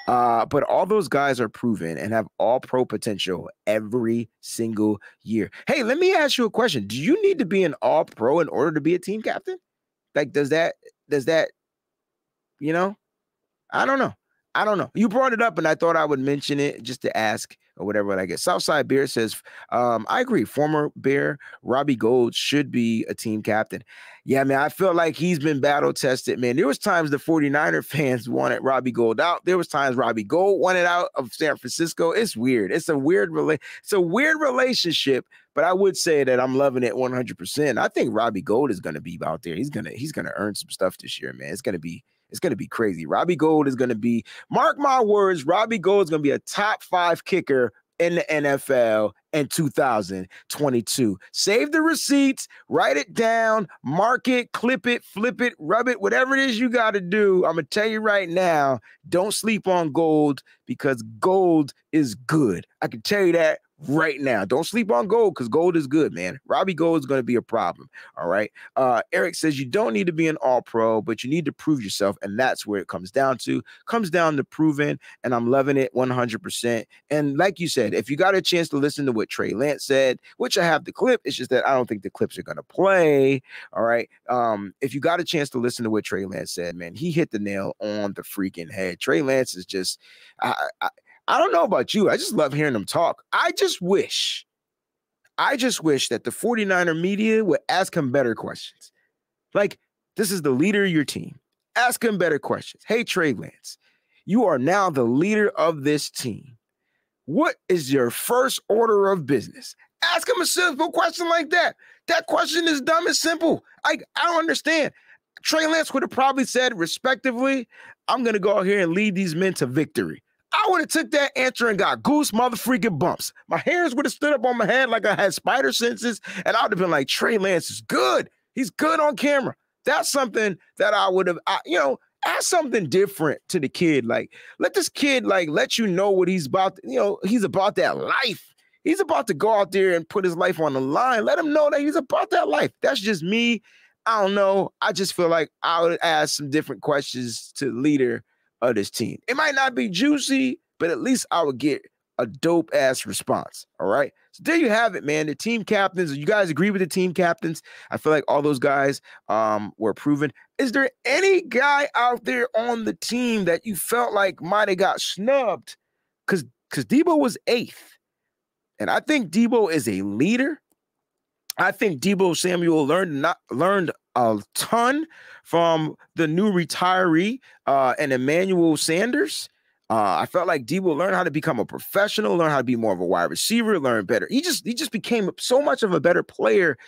But all those guys are proven and have all pro potential every single year. Hey, let me ask you a question. Do you need to be an all pro in order to be a team captain? Like, does that, you know, I don't know. You brought it up and I thought I would mention it just to ask or whatever. I guess Southside Bear says, I agree. Former Bear Robbie Gould should be a team captain. Yeah, man, I feel like he's been battle tested, man. There was times the 49er fans wanted Robbie Gould out. There was times Robbie Gould wanted out of San Francisco. It's weird. It's a weird relationship, but I would say that I'm loving it 100%. I think Robbie Gould is going to be out there. He's going to earn some stuff this year, man. It's going to be crazy. Robbie Gould is going to be, mark my words, Robbie Gould is going to be a top 5 kicker in the NFL in 2022. Save the receipts, write it down, mark it, clip it, flip it, rub it, whatever it is you got to do. I'm going to tell you right now, don't sleep on Gould because Gould is good. I can tell you that right now. Don't sleep on Gould because Gould is good, man. Robbie Gould is going to be a problem. All right. Eric says you don't need to be an all-pro, but you need to prove yourself. And that's where it comes down to. Comes down to proving. And I'm loving it 100%. And like you said, if you got a chance to listen to what Trey Lance said, which I have the clip, it's just that I don't think the clips are going to play. All right. If you got a chance to listen to what Trey Lance said, man, he hit the nail on the freaking head. Trey Lance is just, I don't know about you. I just love hearing them talk. I just wish that the 49er media would ask him better questions. Like, this is the leader of your team. Ask him better questions. Hey, Trey Lance, you are now the leader of this team. What is your first order of business? Ask him a simple question like that. That question is dumb and simple. I don't understand. Trey Lance would have probably said, respectively, I'm going to go out here and lead these men to victory. I would have took that answer and got goose motherfreaking bumps. My hairs would have stood up on my head like I had spider senses, and I would have been like, Trey Lance is good. He's good on camera. That's something that I would have, ask something different to the kid. Like, let this kid, let you know what he's about. He's about that life. He's about to go out there and put his life on the line. Let him know that he's about that life. That's just me. I don't know. I just feel like I would ask some different questions to the leader of this team. It might not be juicy, but at least I would get a dope ass response. All right. So there you have it, man. The team captains. You guys agree with the team captains? I feel like all those guys were proven. Is there any guy out there on the team that you felt like might have got snubbed? Because Debo was 8th. And I think Debo is a leader. I think Debo Samuel learned a ton from the new retiree and Emmanuel Sanders. I felt like Debo learned how to become a professional, learn how to be more of a wide receiver, learn better. He just became so much of a better player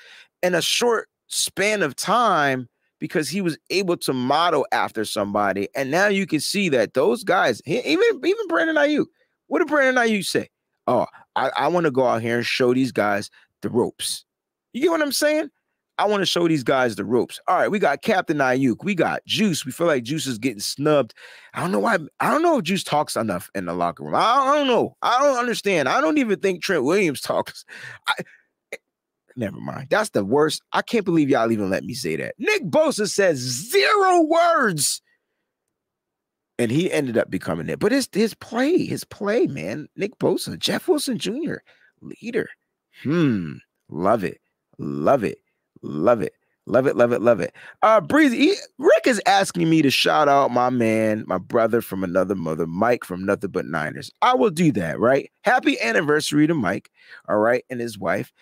in a short span of time because he was able to model after somebody. And now you can see that those guys, even Brandon Ayuk, what did Brandon Ayuk say? Oh, I want to go out here and show these guys the ropes. You get what I'm saying? I want to show these guys the ropes. All right, we got Captain Ayuk. We got Juice. We feel like Juice is getting snubbed. I don't know why. I don't know if Juice talks enough in the locker room. I don't know. I don't understand. I don't even think Trent Williams talks. Never mind. That's the worst. I can't believe y'all even let me say that. Nick Bosa says 0 words. And he ended up becoming it. But his play, man. Nick Bosa, Jeff Wilson Jr., leader. Love it. Love it. Love it. Love it, love it, love it. Breezy, Rick is asking me to shout out my man, my brother from another mother, Mike from Nothing But Niners. I will do that, right? Happy anniversary to Mike, all right, and his wife.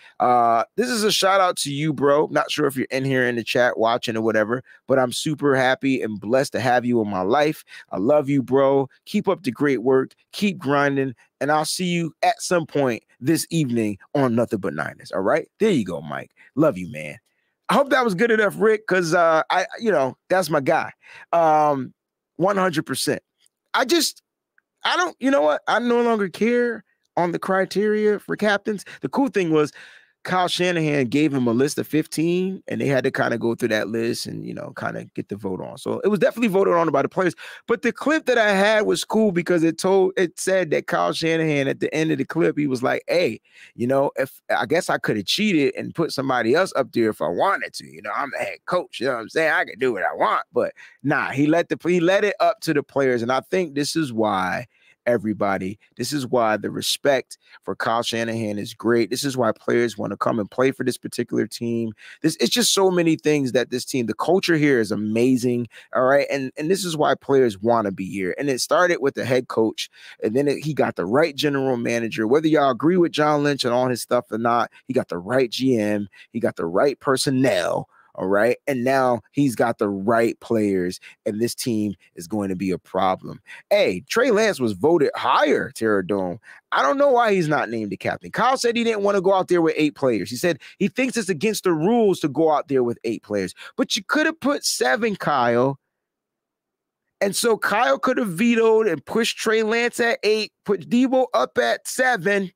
This is a shout out to you, bro. Not sure if you're in here in the chat watching or whatever, but I'm super happy and blessed to have you in my life. I love you, bro. Keep up the great work. Keep grinding, and I'll see you at some point this evening on Nothing But Niners, all right? There you go, Mike. Love you, man. I hope that was good enough, Rick, because that's my guy. 100%. I don't, you know what? I no longer care on the criteria for captains. The cool thing was Kyle Shanahan gave him a list of 15, and they had to kind of go through that list and, kind of get the vote on. So it was definitely voted on by the players. But the clip that I had was cool because it said that Kyle Shanahan at the end of the clip, he was like, hey, if I guess I could have cheated and put somebody else up there if I wanted to. I'm the head coach. You know what I'm saying? I can do what I want. But nah, he let it up to the players. And I think this is why this is why the respect for Kyle Shanahan is great. This is why players want to come and play for this particular team. It's just so many things that this team, the culture here is amazing. All right. And this is why players want to be here. And it started with the head coach, and then he got the right general manager. Whether y'all agree with John Lynch and all his stuff or not, he got the right GM. He got the right personnel. All right. And now he's got the right players, and this team is going to be a problem. Hey, Trey Lance was voted higher, Terra Dome. I don't know why he's not named the captain. Kyle said he didn't want to go out there with 8 players. He said he thinks it's against the rules to go out there with 8 players, but you could have put 7, Kyle. And so Kyle could have vetoed and pushed Trey Lance at 8, put Debo up at 7,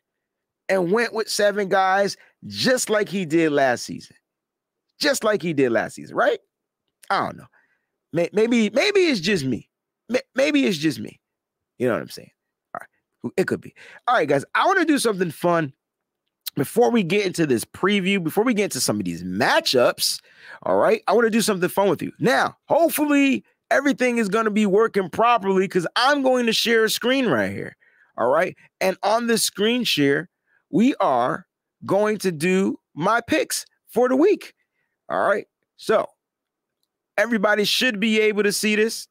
and went with 7 guys, just like he did last season. Just like he did last season, right? I don't know. Maybe it's just me. Maybe it's just me. You know what I'm saying? All right. It could be. All right, guys. I want to do something fun before we get into this preview, before we get into some of these matchups. All right. I want to do something fun with you. Now, hopefully everything is going to be working properly because I'm going to share a screen right here. All right. And on this screen share, we are going to do my picks for the week. All right. So everybody should be able to see this.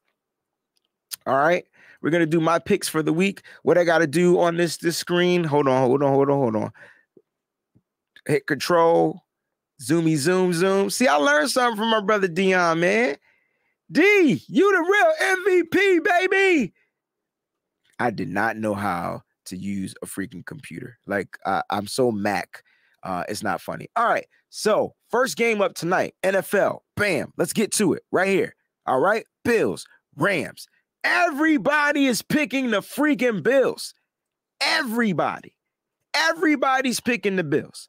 All right. We're going to do my picks for the week. What I got to do on this screen. Hold on. Hit control. Zoom. See, I learned something from my brother Dion, man. D, you the real MVP, baby. I did not know how to use a freaking computer. Like, I'm so Mac. It's not funny. All right. So first game up tonight, NFL. Bam. Let's get to it right here. All right. Bills, Rams. Everybody is picking the freaking Bills. Everybody's picking the Bills.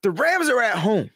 The Rams are at home.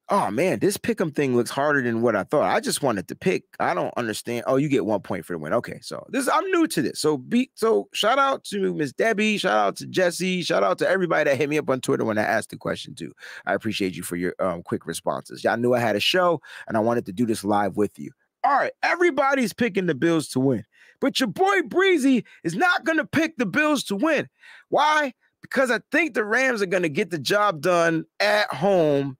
Oh, man, this pick'em thing looks harder than what I thought. I just wanted to pick. I don't understand. Oh, you get 1 point for the win. Okay, so I'm new to this. So shout out to Miss Debbie. Shout out to Jesse. Shout out to everybody that hit me up on Twitter when I asked the question too. I appreciate you for your quick responses. Y'all knew I had a show, and I wanted to do this live with you. All right, everybody's picking the Bills to win. But your boy Breezy is not going to pick the Bills to win. Why? Because I think the Rams are going to get the job done at home.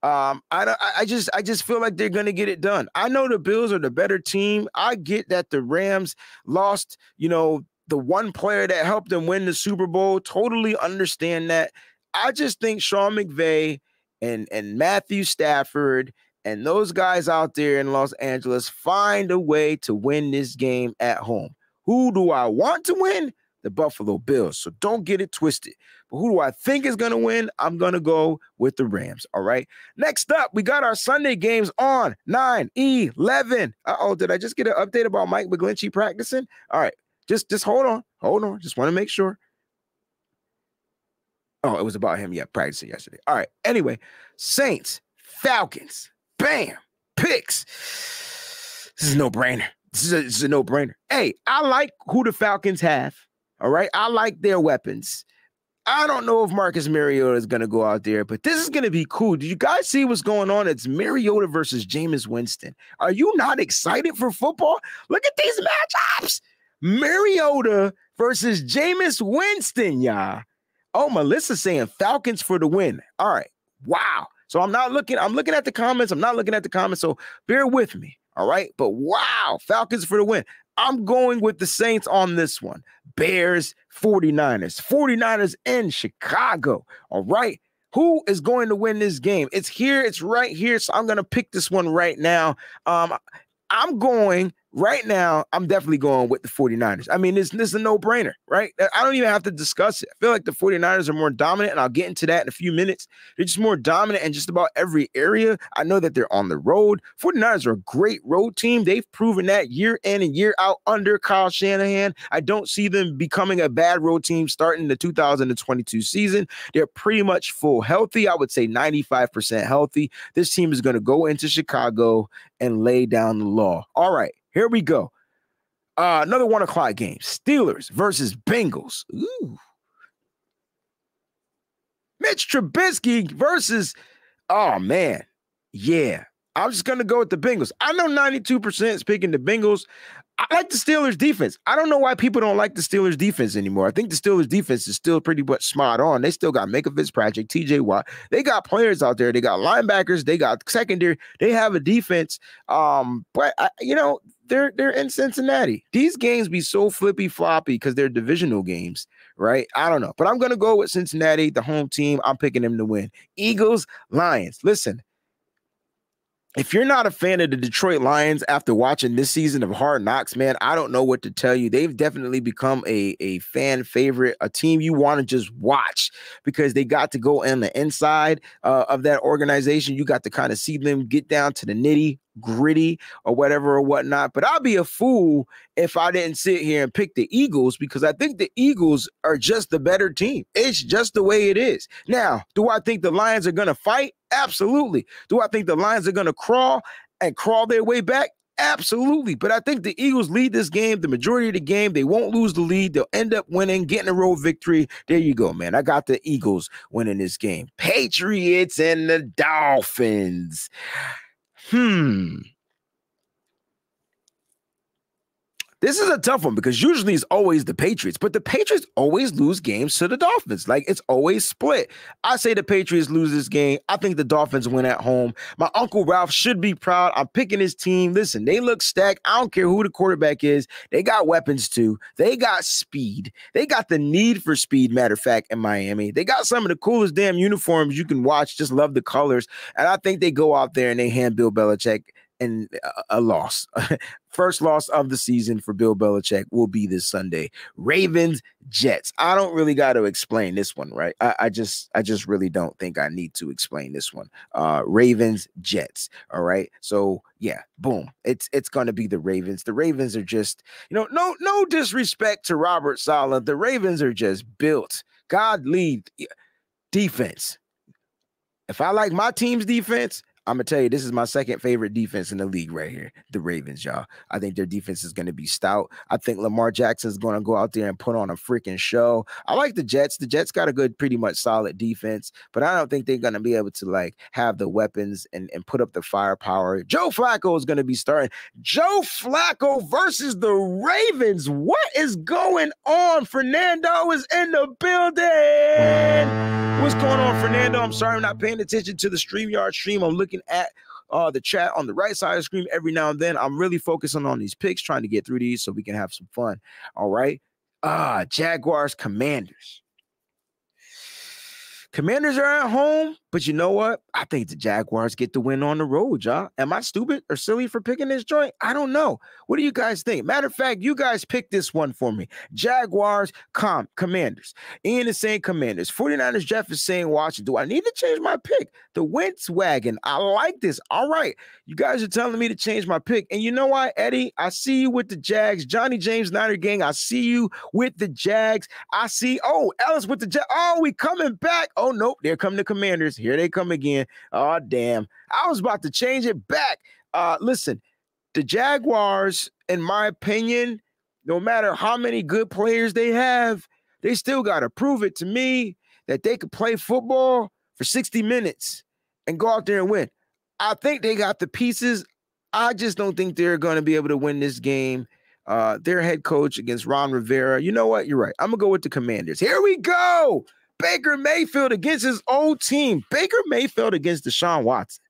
I just feel like they're going to get it done. I know the Bills are the better team. I get that the Rams lost, the one player that helped them win the Super Bowl. Totally understand that. I just think Sean McVay and Matthew Stafford and those guys out there in Los Angeles find a way to win this game at home. Who do I want to win? the Buffalo Bills. So don't get it twisted. But who do I think is going to win? I'm going to go with the Rams. All right. Next up, we got our Sunday games on 9/11. Uh-oh, did I just get an update about Mike McGlinchey practicing? All right. Just hold on. Hold on. Just want to make sure. Oh, it was about him. Yeah, practicing yesterday. All right. Anyway, Saints, Falcons, bam, picks. This is a no-brainer. This is a no-brainer. Hey, I like who the Falcons have. All right. I like their weapons. I don't know if Marcus Mariota is going to go out there, but this is going to be cool. Did you guys see what's going on? It's Mariota versus Jameis Winston. Are you not excited for football? Look at these matchups. Mariota versus Jameis Winston, y'all. Oh, Melissa's saying Falcons for the win. All right. Wow. So I'm looking at the comments. I'm not looking at the comments. So bear with me. All right. But wow, Falcons for the win. I'm going with the Saints on this one. Bears, 49ers. 49ers in Chicago. All right. Who is going to win this game? It's here. It's right here. So I'm going to pick this one right now. I'm going right now. I'm definitely going with the 49ers. I mean, this is a no-brainer, right? I don't even have to discuss it. I feel like the 49ers are more dominant, and I'll get into that in a few minutes. They're just more dominant in just about every area. I know that they're on the road. 49ers are a great road team. They've proven that year in and year out under Kyle Shanahan. I don't see them becoming a bad road team starting the 2022 season. They're pretty much full healthy. I would say 95% healthy. This team is going to go into Chicago and lay down the law. All right, here we go. Another 1 o'clock game. Steelers versus Bengals. Ooh. Mitch Trubisky versus, oh, man. Yeah, I'm just going to go with the Bengals. I know 92% is picking the Bengals. I like the Steelers defense. I don't know why people don't like the Steelers defense anymore. I think the Steelers defense is still pretty much spot on. They still got Minka Fitzpatrick, TJ Watt. They got players out there. They got linebackers. They got secondary. They have a defense. But they're in Cincinnati. These games be so flippy floppy because they're divisional games, right? I don't know. But I'm going to go with Cincinnati, the home team. I'm picking them to win. Eagles, Lions. Listen. If you're not a fan of the Detroit Lions after watching this season of Hard Knocks, man, I don't know what to tell you. They've definitely become a fan favorite, a team you want to just watch because they got to go on the inside of that organization. You got to kind of see them get down to the nitty gritty or whatever or whatnot. But I'll be a fool if I didn't sit here and pick the Eagles because I think the Eagles are just the better team. It's just the way it is. Now, do I think the Lions are going to fight? Absolutely. Do I think the Lions are going to crawl their way back? Absolutely. But I think the Eagles lead this game, the majority of the game. They won't lose the lead. They'll end up winning, getting a road victory. There you go, man. I got the Eagles winning this game. Patriots and the Dolphins. This is a tough one because usually it's always the Patriots, but the Patriots always lose games to the Dolphins. Like it's always split. I say the Patriots lose this game. I think the Dolphins win at home. My Uncle Ralph should be proud. I'm picking his team. Listen, they look stacked. I don't care who the quarterback is. They got weapons too. They got speed. They got the need for speed, matter of fact, in Miami. They got some of the coolest damn uniforms you can watch. Just love the colors. And I think they go out there and they hand Bill Belichick and a loss. First loss of the season for Bill Belichick will be this Sunday. Ravens, Jets. I don't really got to explain this one, right? I just really don't think I need to explain this one. Ravens, Jets. All right. So yeah, boom. It's going to be the Ravens. The Ravens are just, no disrespect to Robert Saleh. The Ravens are just built. God lead defense. If I like my team's defense, I'm going to tell you, this is my second favorite defense in the league right here, the Ravens, y'all. I think their defense is going to be stout. I think Lamar Jackson is going to go out there and put on a freaking show. I like the Jets. The Jets got a good, pretty much solid defense, but I don't think they're going to be able to, have the weapons and put up the firepower. Joe Flacco is going to be starting. Joe Flacco versus the Ravens. What is going on? Fernando is in the building. What's going on, Fernando? I'm sorry I'm not paying attention to the StreamYard stream. I'm looking at the chat on the right side of the screen every now and then. I'm really focusing on these picks, trying to get through these so we can have some fun. All right. Jaguars, Commanders. Commanders are at home. But you know what? I think the Jaguars get the win on the road, y'all. Am I stupid or silly for picking this joint? I don't know. What do you guys think? Matter of fact, you guys pick this one for me. Jaguars, Commanders. Ian is saying Commanders. 49ers, Jeff is saying Washington. Do I need to change my pick? The Wentz wagon. I like this. All right. You guys are telling me to change my pick. And you know what, Eddie? I see you with the Jags. Johnny James Niner gang. I see you with the Jags. I see, Ellis with the Jags. Oh, we coming back. Oh, nope. They're coming to Commanders. Here they come again. Oh, damn. I was about to change it back. Listen, the Jaguars, in my opinion, no matter how many good players they have, they still got to prove it to me that they could play football for 60 minutes and go out there and win. I think they got the pieces. I just don't think they're going to be able to win this game. Their head coach against Ron Rivera. You know what? You're right. I'm going to go with the Commanders. Here we go. Baker Mayfield against his old team. Baker Mayfield against Deshaun Watson.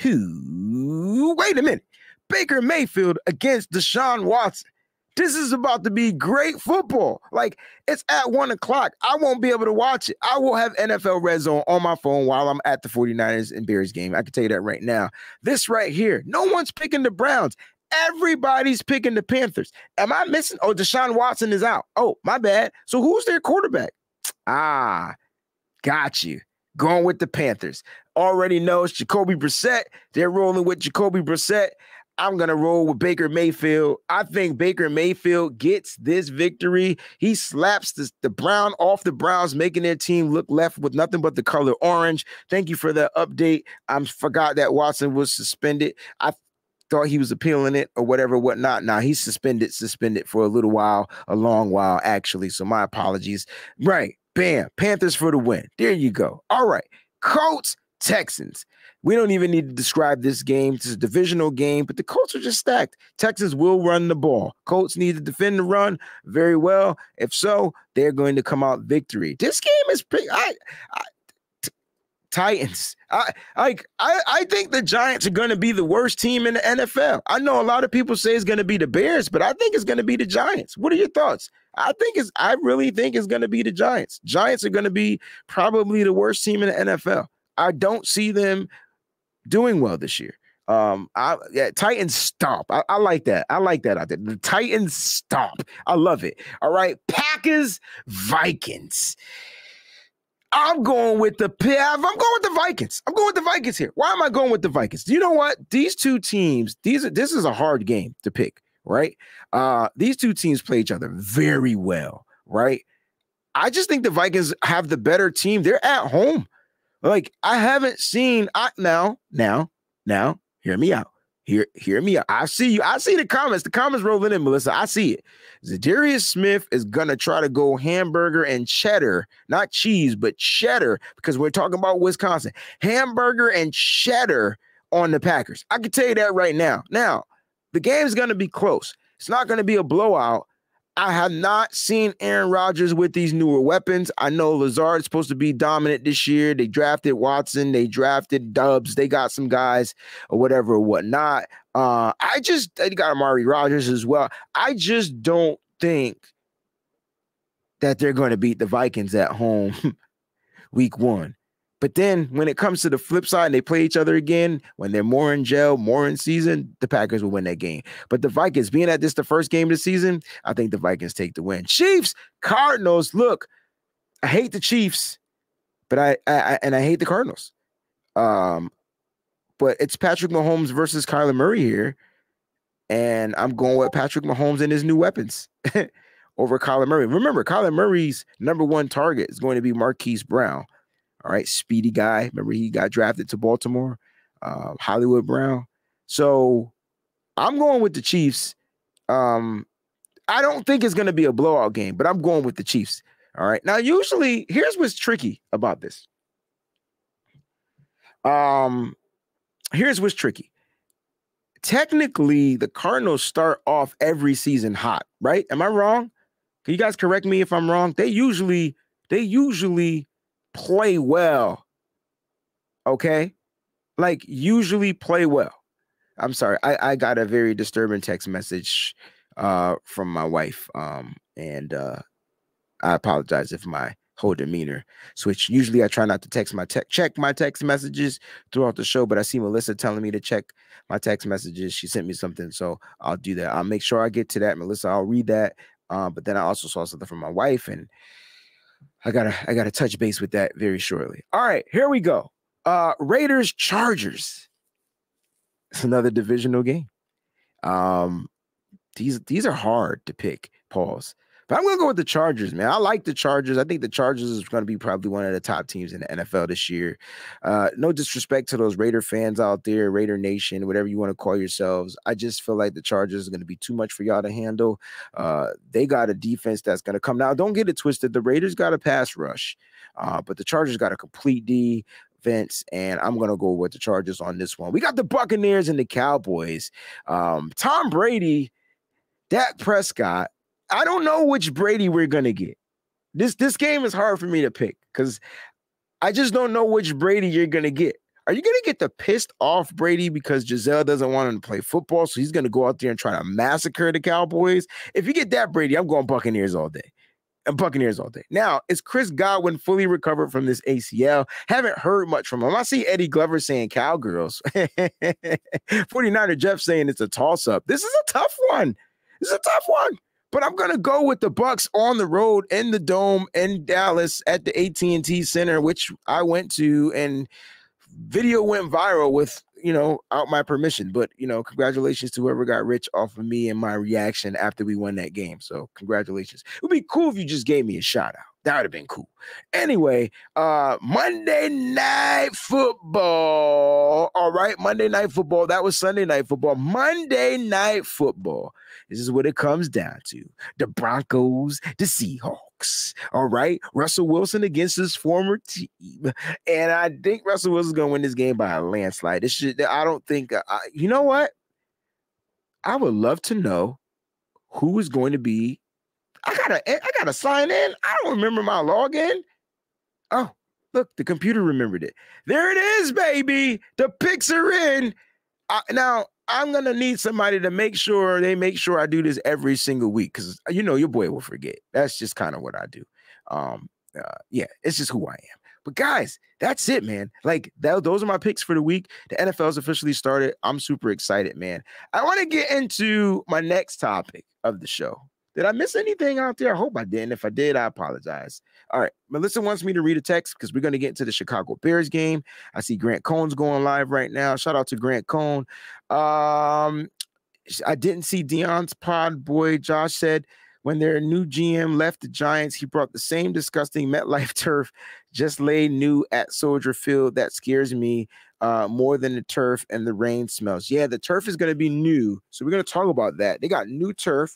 Wait a minute. Baker Mayfield against Deshaun Watson. This is about to be great football. Like, it's at 1 o'clock. I won't be able to watch it. I will have NFL Red Zone on my phone while I'm at the 49ers and Bears game. I can tell you that right now. This right here, no one's picking the Browns. Everybody's picking the Panthers. Am I missing? Oh, Deshaun Watson is out. Oh, my bad. So who's their quarterback? Got you. Going with the Panthers. Already knows Jacoby Brissett. They're rolling with Jacoby Brissett. I'm going to roll with Baker Mayfield. I think Baker Mayfield gets this victory. He slaps the brown off the Browns, making their team look left with nothing but the color orange. Thank you for the update. I forgot that Watson was suspended. I thought he was appealing it or whatever, whatnot. Now he's suspended for a little while, a long while, actually. So my apologies. Right. Bam. Panthers for the win. There you go. All right. Colts, Texans. We don't even need to describe this game. It's a divisional game, but the Colts are just stacked. Texans will run the ball. Colts need to defend the run very well. If so, they're going to come out victory. This game is pretty. Titans. I think the Giants are going to be the worst team in the NFL. I know a lot of people say it's going to be the Bears, but I think it's going to be the Giants. What are your thoughts? I really think it's going to be the Giants. Giants are going to be probably the worst team in the NFL. I don't see them doing well this year. Titans stomp. I like that. I like that out there. The Titans stomp. I love it. All right. Packers, Vikings. I'm going with the Vikings. I'm going with the Vikings here. Why am I going with the Vikings? Do you know what? These two teams, this is a hard game to pick, right? These two teams play each other very well, right? I just think the Vikings have the better team. They're at home. Like, I haven't seen now, hear me out. Hear me out. I see you. I see the comments. The comments rolling in, Melissa. I see it. Zadarius Smith is going to try to go hamburger and cheddar, not cheese, but cheddar, because we're talking about Wisconsin. Hamburger and cheddar on the Packers. I can tell you that right now. Now, the game's going to be close. It's not going to be a blowout. I have not seen Aaron Rodgers with these newer weapons. I know Lazard is supposed to be dominant this year. They drafted Watson. They drafted Dubs. They got some guys or whatever or whatnot. They got Amari Rodgers as well. I just don't think that they're going to beat the Vikings at home week 1. But then when it comes to the flip side and they play each other again, when they're more in gel, more in season, the Packers will win that game. But the Vikings, being at this the first game of the season, I think the Vikings take the win. Chiefs, Cardinals. Look, I hate the Chiefs, but I hate the Cardinals. But it's Patrick Mahomes versus Kyler Murray here. And I'm going with Patrick Mahomes and his new weapons over Kyler Murray. Remember, Kyler Murray's number 1 target is going to be Marquise Brown. All right, speedy guy. Remember, he got drafted to Baltimore, Hollywood Brown. So I'm going with the Chiefs. I don't think it's going to be a blowout game, but I'm going with the Chiefs. All right. Now, usually, here's what's tricky about this. Here's what's tricky. Technically, the Cardinals start off every season hot, right? Am I wrong? Can you guys correct me if I'm wrong? They usually play well. Okay? Like, usually play well. I'm sorry. I got a very disturbing text message from my wife. And I apologize if my whole demeanor switch. Usually I try not to check my text messages throughout the show, but I see Melissa telling me to check my text messages. She sent me something, so I'll do that. I'll make sure I get to that, Melissa. I'll read that. But then I also saw something from my wife, and I gotta touch base with that very shortly. All right, here we go. Raiders Chargers. It's another divisional game. These are hard to pick, pause. But I'm going to go with the Chargers, man. I like the Chargers. I think the Chargers is going to be probably one of the top teams in the NFL this year. No disrespect to those Raider fans out there, Raider Nation, whatever you want to call yourselves. I just feel like the Chargers are going to be too much for y'all to handle. They got a defense that's going to come. Now, don't get it twisted. The Raiders got a pass rush, but the Chargers got a complete defense, and I'm going to go with the Chargers on this one. We got the Buccaneers and the Cowboys. Tom Brady, Dak Prescott. I don't know which Brady we're going to get. This game is hard for me to pick because I just don't know which Brady you're going to get. Are you going to get the pissed off Brady because Giselle doesn't want him to play football, so he's going to go out there and try to massacre the Cowboys? If you get that Brady, I'm going Buccaneers all day. Buccaneers all day. Now, is Chris Godwin fully recovered from this ACL? Haven't heard much from him. I see Eddie Glover saying Cowgirls. 49er Jeff saying it's a toss-up. This is a tough one. But I'm going to go with the Bucs on the road in the Dome in Dallas at the AT&T Center, which I went to, and video went viral with, out my permission. But, congratulations to whoever got rich off of me and my reaction after we won that game. So congratulations. It would be cool if you just gave me a shout out. That would have been cool. Anyway, Monday Night Football. All right, Monday Night Football. That was Sunday Night Football. Monday Night Football. This is what it comes down to. The Broncos, the Seahawks. All right, Russell Wilson against his former team. And I think Russell Wilson's going to win this game by a landslide. I don't think, you know what? I would love to know who is going to be. I gotta sign in. I don't remember my login. Oh, look, the computer remembered it. There it is, baby. The picks are in. Now, I'm going to need somebody to make sure I do this every single week because, your boy will forget. That's just kind of what I do. Yeah, it's just who I am. But, guys, that's it, man. Like, those are my picks for the week. The NFL's officially started. I'm super excited, man. I want to get into my next topic of the show. Did I miss anything out there? I hope I didn't. If I did, I apologize. All right. Melissa wants me to read a text because we're going to get into the Chicago Bears game. I see Grant Cohn's going live right now. Shout out to Grant Cohn. I didn't see Dion's pod boy. Josh said when their new GM left the Giants, he brought the same disgusting MetLife turf just laid new at Soldier Field. That scares me more than the turf and the rain smells. Yeah, the turf is going to be new. So we're going to talk about that. They got new turf.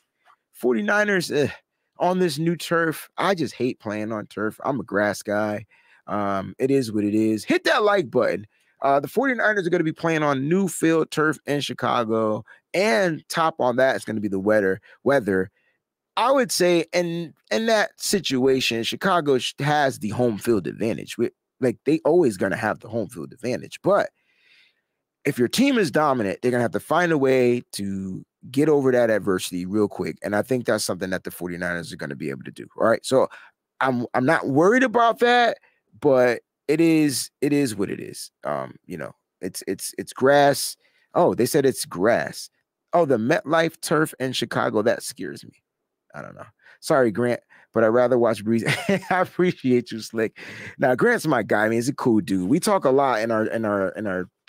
49ers on this new turf. I just hate playing on turf. I'm a grass guy. It is what it is. Hit that like button. The 49ers are going to be playing on new field turf in Chicago. And top on that is going to be the weather. I would say in that situation, Chicago has the home field advantage. They always going to have the home field advantage. But if your team is dominant, they're going to have to find a way to get over that adversity real quick. And I think that's something that the 49ers are going to be able to do. All right. So I'm not worried about that, but it is what it is. It's grass. Oh, they said it's grass. Oh, the MetLife turf in Chicago. That scares me. I don't know. Sorry, Grant, but I'd rather watch Breeze. I appreciate you, Slick. Now, Grant's my guy. I mean, he's a cool dude. We talk a lot in our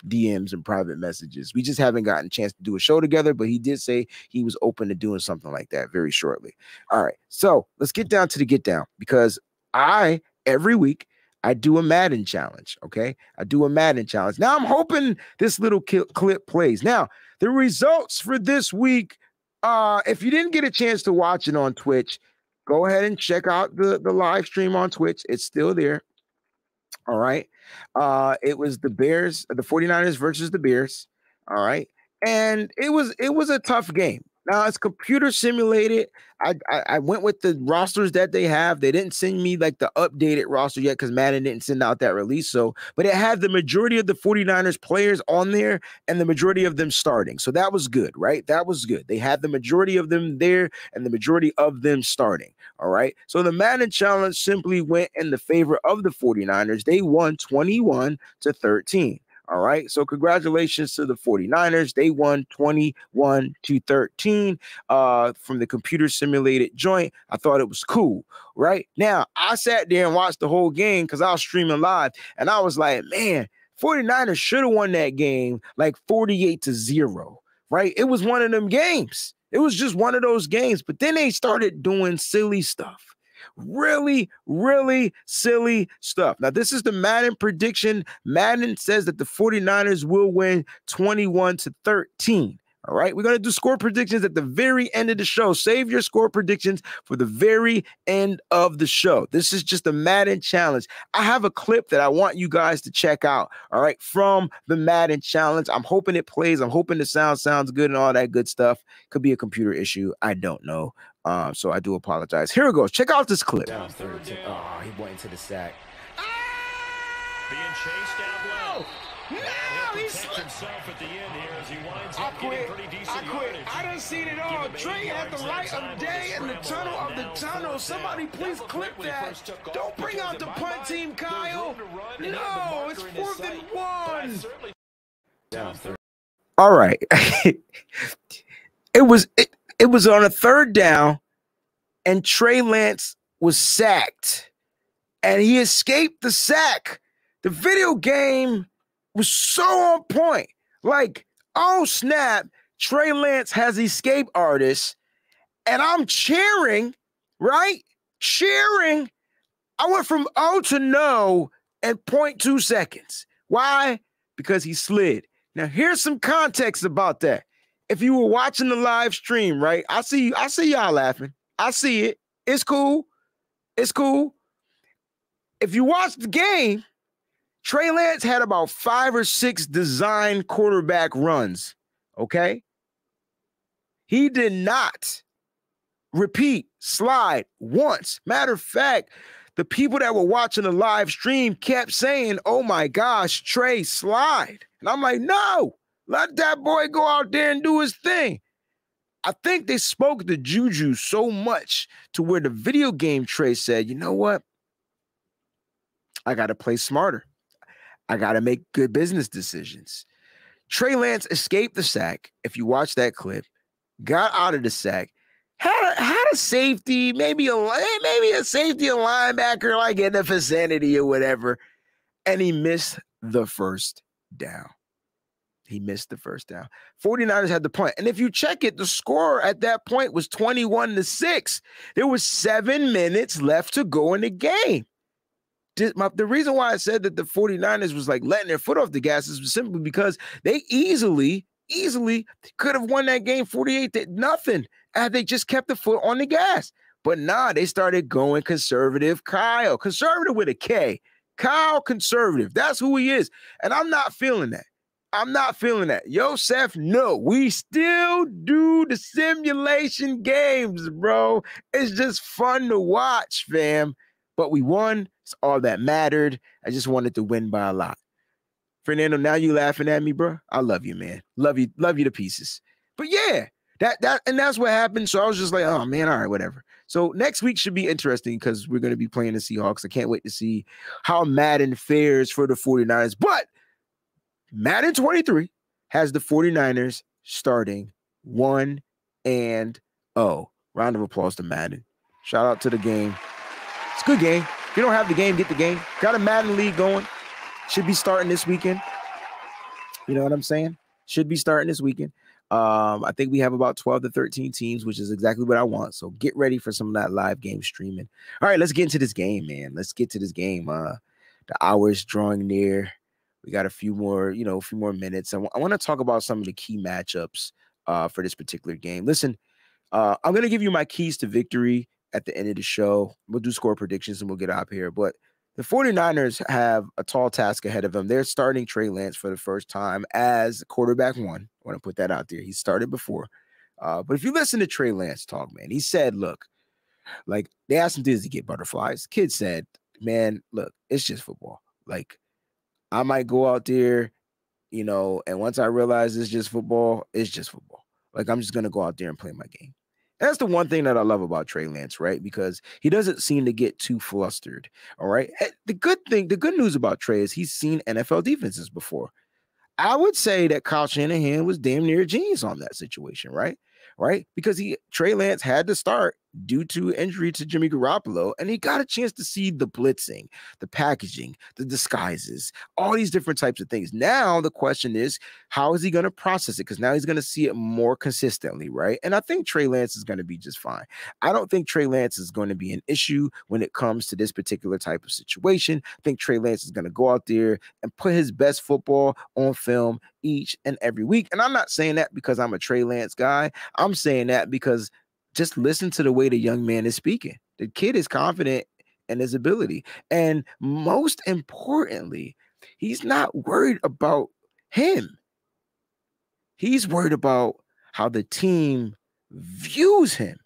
DMs and private messages. We just haven't gotten a chance to do a show together, but he did say he was open to doing something like that very shortly. All right. So let's get down to the get down because every week, I do a Madden challenge. Okay. I do a Madden challenge. Now I'm hoping this little clip plays. Now, the results for this week, if you didn't get a chance to watch it on Twitch, go ahead and check out the live stream on Twitch. It's still there. All right. It was the 49ers versus the Bears. All right. And it was a tough game. Now it's computer simulated. I went with the rosters that they have. They didn't send me like the updated roster yet because Madden didn't send out that release. So, but it had the majority of the 49ers players on there and the majority of them starting. So that was good, right? That was good. They had the majority of them there and the majority of them starting. All right. So the Madden challenge simply went in the favor of the 49ers. They won 21-13. All right. So congratulations to the 49ers. They won 21-13 from the computer simulated joint. I thought it was cool. Right now, I sat there and watched the whole game because I was streaming live. And I was like, man, 49ers should have won that game like 48-0. Right. It was one of them games. It was just one of those games. But then they started doing silly stuff. Really, really silly stuff. Now, this is the Madden prediction. Madden says that the 49ers will win 21-13. All right, we're going to do score predictions at the very end of the show. Save your score predictions for the very end of the show. This is just a Madden challenge. I have a clip that I want you guys to check out, all right, from the Madden challenge. I'm hoping it plays. I'm hoping the sound sounds good and all that good stuff. Could be a computer issue. I don't know. So I do apologize. Here it goes. Check out this clip. Down third down. Oh, he went into the sack. Being chased down low. No, He'll protect himself at the end here as he winds I up quit. getting pretty decent I quit. yardage. I done seen it all. Trey at the right of day in the tunnel of the tunnel. Somebody please clip that. Don't bring out the punt team, Kyle. No, it's 4th and 1. Down third. All right. It was on a 3rd down, and Trey Lance was sacked, and he escaped the sack. The video game was so on point. Like, oh snap, Trey Lance has escape artists, and I'm cheering, right? Cheering. I went from oh to no in 0.2 seconds. Why? Because he slid. Now, here's some context about that. If you were watching the live stream, right? I see y'all laughing. I see it. It's cool. It's cool. If you watch the game, Trey Lance had about 5 or 6 design quarterback runs, okay? He did not repeat, slide once. Matter of fact, the people that were watching the live stream kept saying, oh my gosh, Trey, slide. And I'm like, no, let that boy go out there and do his thing. I think they spoke the juju so much to where the video game Trey said, you know what? I got to play smarter. I got to make good business decisions. Trey Lance escaped the sack. If you watch that clip, got out of the sack, had a safety, maybe a safety, a linebacker, like in the vicinity or whatever, and he missed the first down. He missed the first down. 49ers had the punt. And if you check it, the score at that point was 21-6. There was 7 minutes left to go in the game. The reason why I said that the 49ers was like letting their foot off the gas is simply because they easily could have won that game 48-0 had they just kept the foot on the gas. But nah, they started going conservative. Kyle, conservative with a K. Kyle conservative. That's who he is. And I'm not feeling that. I'm not feeling that. Yosef, no, we still do the simulation games, bro. It's just fun to watch, fam. But we won. It's all that mattered. I just wanted to win by a lot. Fernando, now you laughing at me, bro. I love you, man. Love you to pieces. But yeah, that's what happened. So I was just like, oh man, all right, whatever. So next week should be interesting because we're going to be playing the Seahawks. I can't wait to see how Madden fares for the 49ers. But Madden 23 has the 49ers starting 1-0. Round of applause to Madden. Shout out to the game. It's a good game. If you don't have the game, get the game. Got a Madden league going. Should be starting this weekend. You know what I'm saying? Should be starting this weekend. I think we have about 12 to 13 teams, which is exactly what I want. So get ready for some of that live game streaming. All right, let's get into this game, man. Let's get to this game. The hour is drawing near. We got a few more minutes. I want to talk about some of the key matchups for this particular game. Listen, I'm going to give you my keys to victory at the end of the show. We'll do score predictions and we'll get out here. But the 49ers have a tall task ahead of them. They're starting Trey Lance for the first time as quarterback 1. I want to put that out there. He started before. But if you listen to Trey Lance talk, man, he said, look, like they asked him, does he get butterflies? Kid said, man, look, it's just football. Like I might go out there, you know, and once I realize it's just football, it's just football. Like I'm just going to go out there and play my game. And that's the one thing that I love about Trey Lance, right? Because he doesn't seem to get too flustered. All right. The good news about Trey is he's seen NFL defenses before. I would say that Kyle Shanahan was damn near a genius on that situation, right? Right? Because Trey Lance had to start due to injury to Jimmy Garoppolo, and he got a chance to see the blitzing, the packaging, the disguises, all these different types of things. Now the question is, how is he going to process it? Because now he's going to see it more consistently, right? And I think Trey Lance is going to be just fine. I don't think Trey Lance is going to be an issue when it comes to this particular type of situation. I think Trey Lance is going to go out there and put his best football on film each and every week. And I'm not saying that because I'm a Trey Lance guy. I'm saying that because just listen to the way the young man is speaking. The kid is confident in his ability. And most importantly, he's not worried about him. He's worried about how the team views him.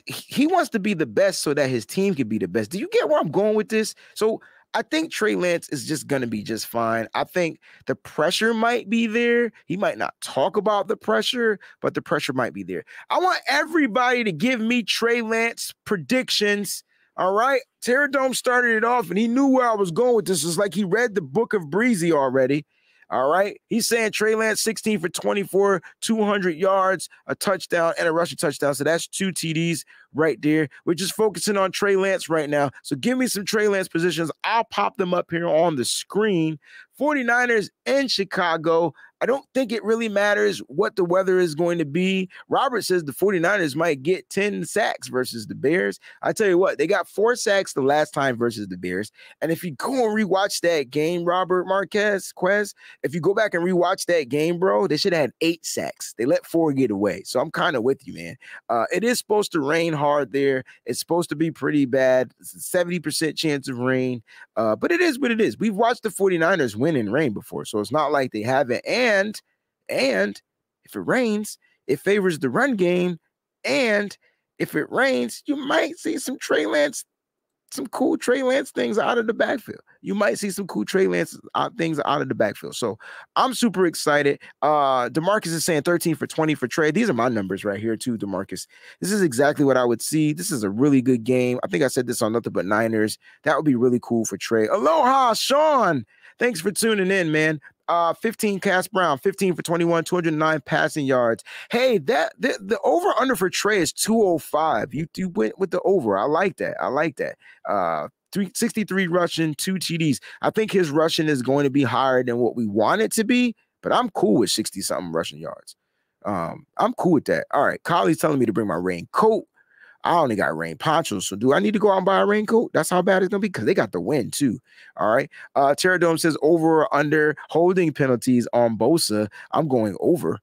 He wants to be the best so that his team can be the best. Do you get where I'm going with this? So I think Trey Lance is just going to be just fine. I think the pressure might be there. He might not talk about the pressure, but the pressure might be there. I want everybody to give me Trey Lance predictions. All right. Terradome started it off and he knew where I was going with this. It's like he read the book of Breezy already. All right. He's saying Trey Lance 16 for 24, 200 yards, a touchdown, and a rushing touchdown. So that's 2 TDs right there. We're just focusing on Trey Lance right now. So give me some Trey Lance positions. I'll pop them up here on the screen. 49ers in Chicago. I don't think it really matters what the weather is going to be. Robert says the 49ers might get 10 sacks versus the Bears. I tell you what, they got 4 sacks the last time versus the Bears. And if you go and rewatch that game, Robert Quez, if you go back and rewatch that game, bro, they should have had 8 sacks. They let 4 get away. So I'm kind of with you, man. It is supposed to rain hard there. It's supposed to be pretty bad. It's a 70% chance of rain. But it is what it is. We've watched the 49ers win in rain before, so it's not like they haven't. And if it rains, it favors the run game. And if it rains, you might see some cool Trey Lance things out of the backfield. You might see some cool Trey Lance things out of the backfield. So I'm super excited. DeMarcus is saying 13 for 20 for Trey. These are my numbers right here too, DeMarcus. This is exactly what I would see. This is a really good game. I think I said this on Nothing But Niners. That would be really cool for Trey. Aloha, Sean. Thanks for tuning in, man. 15 Cass Brown, 15 for 21, 209 passing yards. Hey, the over under for Trey is 205. You went with the over. I like that. 363 rushing, 2 TDs. I think his rushing is going to be higher than what we want it to be, but I'm cool with 60 something rushing yards. I'm cool with that. All right, Kylie's telling me to bring my raincoat. I only got rain ponchos, so do I need to go out and buy a raincoat? That's how bad it's gonna be because they got the wind too. All right. Terradome says over or under holding penalties on Bosa. I'm going over.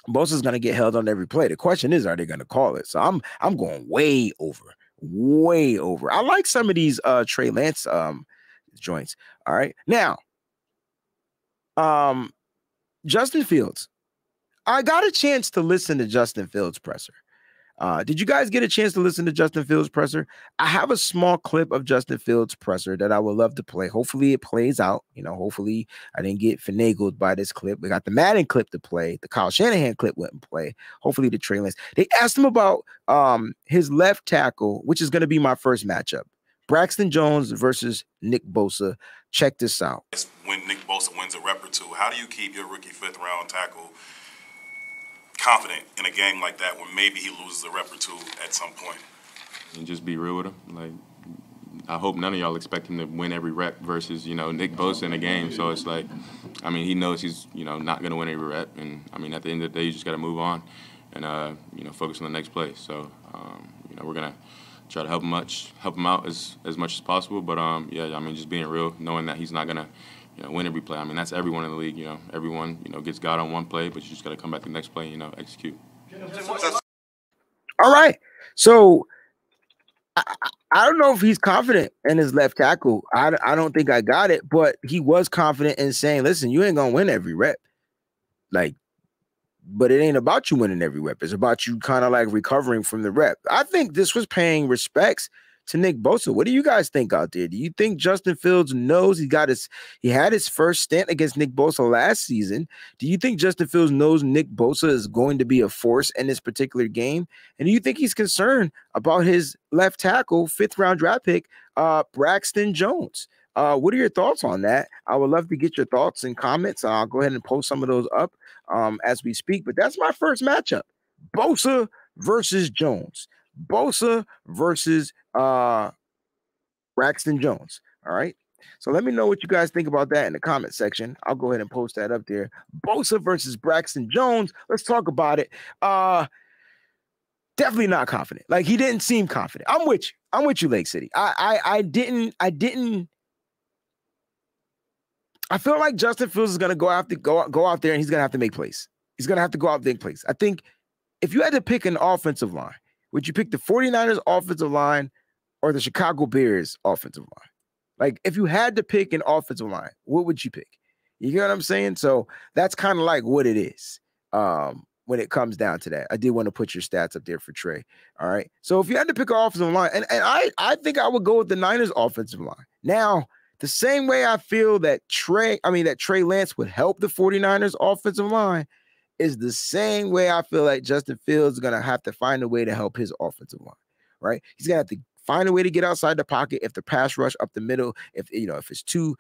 Bosa's gonna get held on every play. The question is, are they gonna call it? So I'm going way over. Way over. I like some of these Trey Lance joints. All right. Now, Justin Fields. I got a chance to listen to Justin Fields' presser. Did you guys get a chance to listen to Justin Fields' presser? I have a small clip of Justin Fields' presser that I would love to play. Hopefully it plays out. You know, hopefully I didn't get finagled by this clip. We got the Madden clip to play. The Kyle Shanahan clip wouldn't play. Hopefully the Trey Lance. They asked him about his left tackle, which is going to be my first matchup. Braxton Jones versus Nick Bosa. Check this out. When Nick Bosa wins a rep or two, how do you keep your rookie 5th round tackle confident in a game like that where maybe he loses a rep or two at some point? And just be real with him. Like, I hope none of y'all expect him to win every rep versus, Nick Bosa in a game. So it's like, I mean, he knows he's, not going to win every rep. And, I mean, at the end of the day, you just got to move on and, focus on the next play. So, we're going to try to help him out as much as possible. But, just being real, knowing that he's not going to, win every play. I mean, that's everyone in the league. Everyone, gets God on one play, but you just got to come back the next play and, execute. All right. So I don't know if he's confident in his left tackle. I don't think I got it, but he was confident in saying, listen, you ain't going to win every rep. Like, but it ain't about you winning every rep. It's about you kind of like recovering from the rep. I think this was paying respects to Nick Bosa. What do you guys think out there? Do you think Justin Fields knows he had his first stint against Nick Bosa last season? Do you think Justin Fields knows Nick Bosa is going to be a force in this particular game? And do you think he's concerned about his left tackle, 5th round draft pick, Braxton Jones? What are your thoughts on that? I would love to get your thoughts and comments. I'll go ahead and post some of those up as we speak. But that's my first matchup: Bosa versus Jones. Bosa versus Braxton Jones. All right. So let me know what you guys think about that in the comment section. I'll go ahead and post that up there. Bosa versus Braxton Jones. Let's talk about it. Definitely not confident. Like, he didn't seem confident. I'm with you, Lake City. I feel like Justin Fields is gonna go out there and he's gonna have to make plays. He's gonna have to go out there and make plays. I think if you had to pick an offensive line, would you pick the 49ers offensive line or the Chicago Bears offensive line? Like, if you had to pick an offensive line, what would you pick? You get what I'm saying? So that's kind of like what it is when it comes down to that. I did want to put your stats up there for Trey. All right. So if you had to pick an offensive line, and I think I would go with the Niners offensive line. Now, the same way I feel that Trey Lance would help the 49ers offensive line is the same way I feel like Justin Fields is going to have to find a way to help his offensive line, right? He's going to have to find a way to get outside the pocket. If the pass rush up the middle, if it's too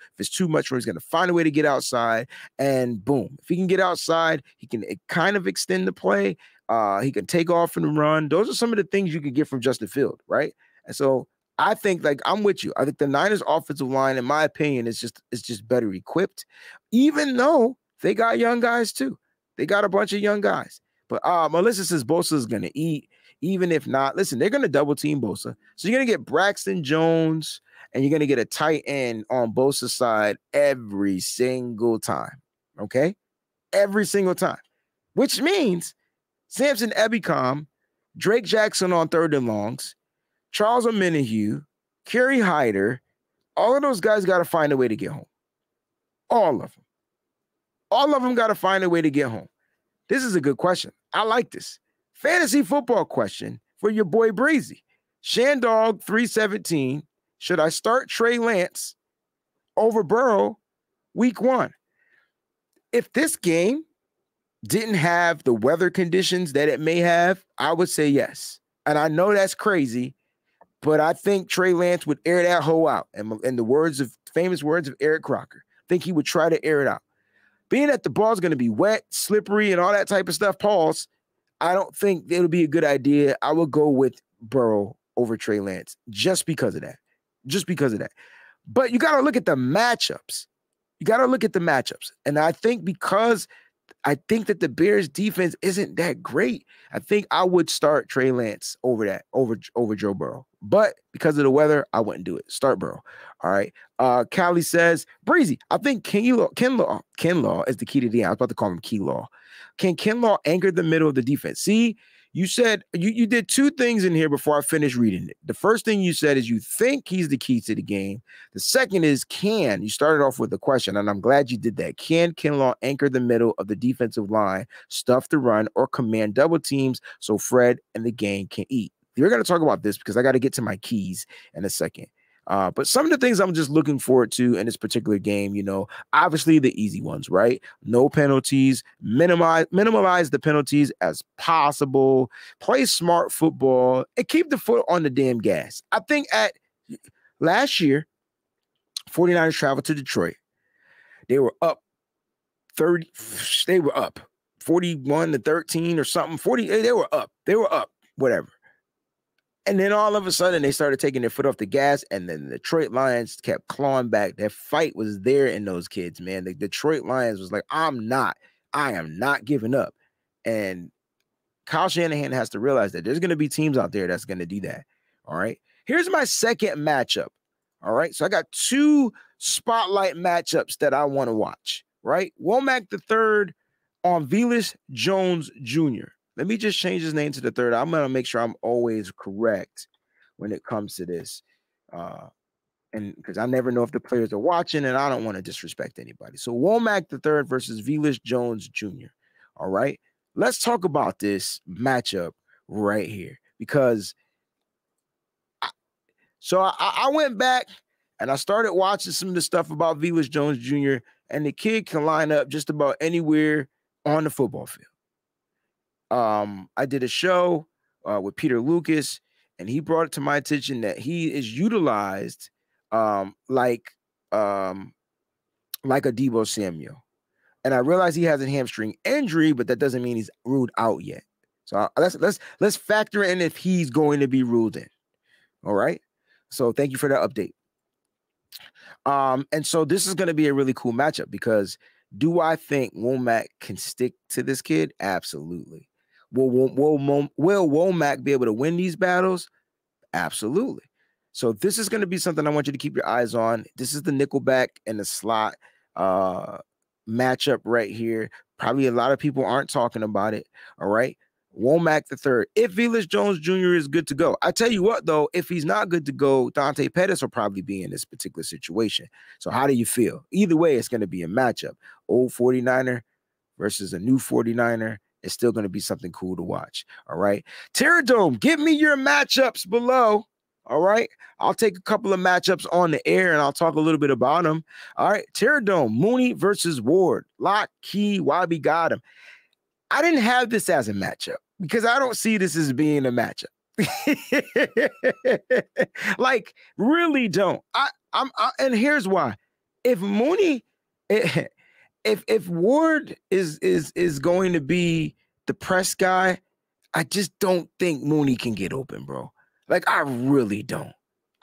much room, he's going to find a way to get outside, and boom. If he can get outside, he can kind of extend the play. He can take off and run. Those are some of the things you can get from Justin Fields, right? And so I think, like, I'm with you. I think the Niners offensive line, in my opinion, is just better equipped, even though they got young guys too. They got a bunch of young guys. But Melissa says Bosa is going to eat. Even if not, listen, they're going to double team Bosa. So you're going to get Braxton Jones and you're going to get a tight end on Bosa's side every single time. Okay? Every single time. Which means Samson Ebicom, Drake Jackson on 3rd and longs, Charles Omenihu, Kerry Hyder, all of those guys got to find a way to get home. All of them. All of them got to find a way to get home. This is a good question. I like this. Fantasy football question for your boy Breezy. Shandog 317. Should I start Trey Lance over Burrow week 1? If this game didn't have the weather conditions that it may have, I would say yes. And I know that's crazy, but I think Trey Lance would air that hoe out. And in the famous words of Eric Crocker, I think he would try to air it out. Being that the ball's going to be wet, slippery, and all that type of stuff, pause, I don't think it'll be a good idea. I will go with Burrow over Trey Lance just because of that. Just because of that. But you got to look at the matchups. And I think because I think that the Bears defense isn't that great, I think I would start Trey Lance over Joe Burrow. But because of the weather, I wouldn't do it. Start Burrow. All right. Callie says, Breezy, I think Kinlaw is the key to the end. I was about to call him Keylaw. Can Kinlaw anchor the middle of the defense? See, you said you did 2 things in here before I finished reading it. The first thing you said is you think he's the key to the game. The second is can. You started off with the question, and I'm glad you did that. Can Kinlaw anchor the middle of the defensive line, stuff the run, or command double teams so Fred and the gang can eat? We're going to talk about this because I got to get to my keys in a second. But some of the things I'm just looking forward to in this particular game, obviously the easy ones, right? No penalties, minimize the penalties as possible, play smart football, and keep the foot on the damn gas. I think last year, 49ers traveled to Detroit. They were up 41-13 or something. They were up, whatever. And then all of a sudden, they started taking their foot off the gas, and then the Detroit Lions kept clawing back. That fight was there in those kids, man. The Detroit Lions was like, I am not giving up. And Kyle Shanahan has to realize that there's going to be teams out there that's going to do that. All right. Here's my second matchup. All right. So I got 2 spotlight matchups that I want to watch. Right. Womack III on Velus Jones Jr. Let me just change his name to the 3rd. I'm going to make sure I'm always correct when it comes to this. And because I never know if the players are watching, and I don't want to disrespect anybody. So Womack III versus Velus Jones Jr. All right. let's talk about this matchup right here because I went back and I started watching some of the stuff about Velus Jones Jr. and the kid can line up just about anywhere on the football field. I did a show with Peter Lucas, and he brought it to my attention that he is utilized like a Deebo Samuel. And I realize he has a hamstring injury, but that doesn't mean he's ruled out yet. So let's factor in if he's going to be ruled in. All right. So thank you for that update. And so this is going to be a really cool matchup because do I think Womack can stick to this kid? Absolutely. Will Womack be able to win these battles? Absolutely. So this is going to be something I want you to keep your eyes on. This is the nickelback and the slot matchup right here. Probably a lot of people aren't talking about it. All right. Womack III. If Velus Jones Jr. is good to go. I tell you what, though, if he's not good to go, Dante Pettis will probably be in this particular situation. So how do you feel? Either way, it's going to be a matchup. Old 49er versus a new 49er. It's still going to be something cool to watch. All right. Terradome, give me your matchups below. All right. I'll take a couple of matchups on the air and I'll talk a little bit about them. All right. Terradome, Mooney versus Ward. Lock, key, Wabi got him. I didn't have this as a matchup because I don't see this as being a matchup. Like, really don't. And here's why. If Mooney, if Ward is going to be the press guy, I just don't think Mooney can get open, bro. Like, I really don't.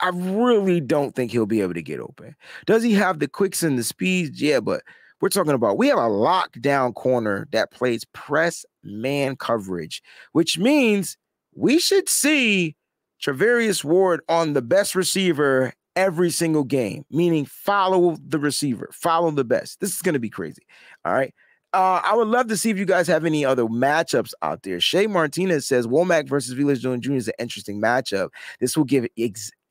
I really don't think he'll be able to get open. Does he have the quicks and the speeds? Yeah, but we're talking about we have a lockdown corner that plays press man coverage, which means we should see Travarius Ward on the best receiver every single game, meaning follow the receiver, follow the best. This is going to be crazy. All right. I would love to see if you guys have any other matchups out there. Shea Martinez says Womack versus Velus Jones Jr. is an interesting matchup. This will give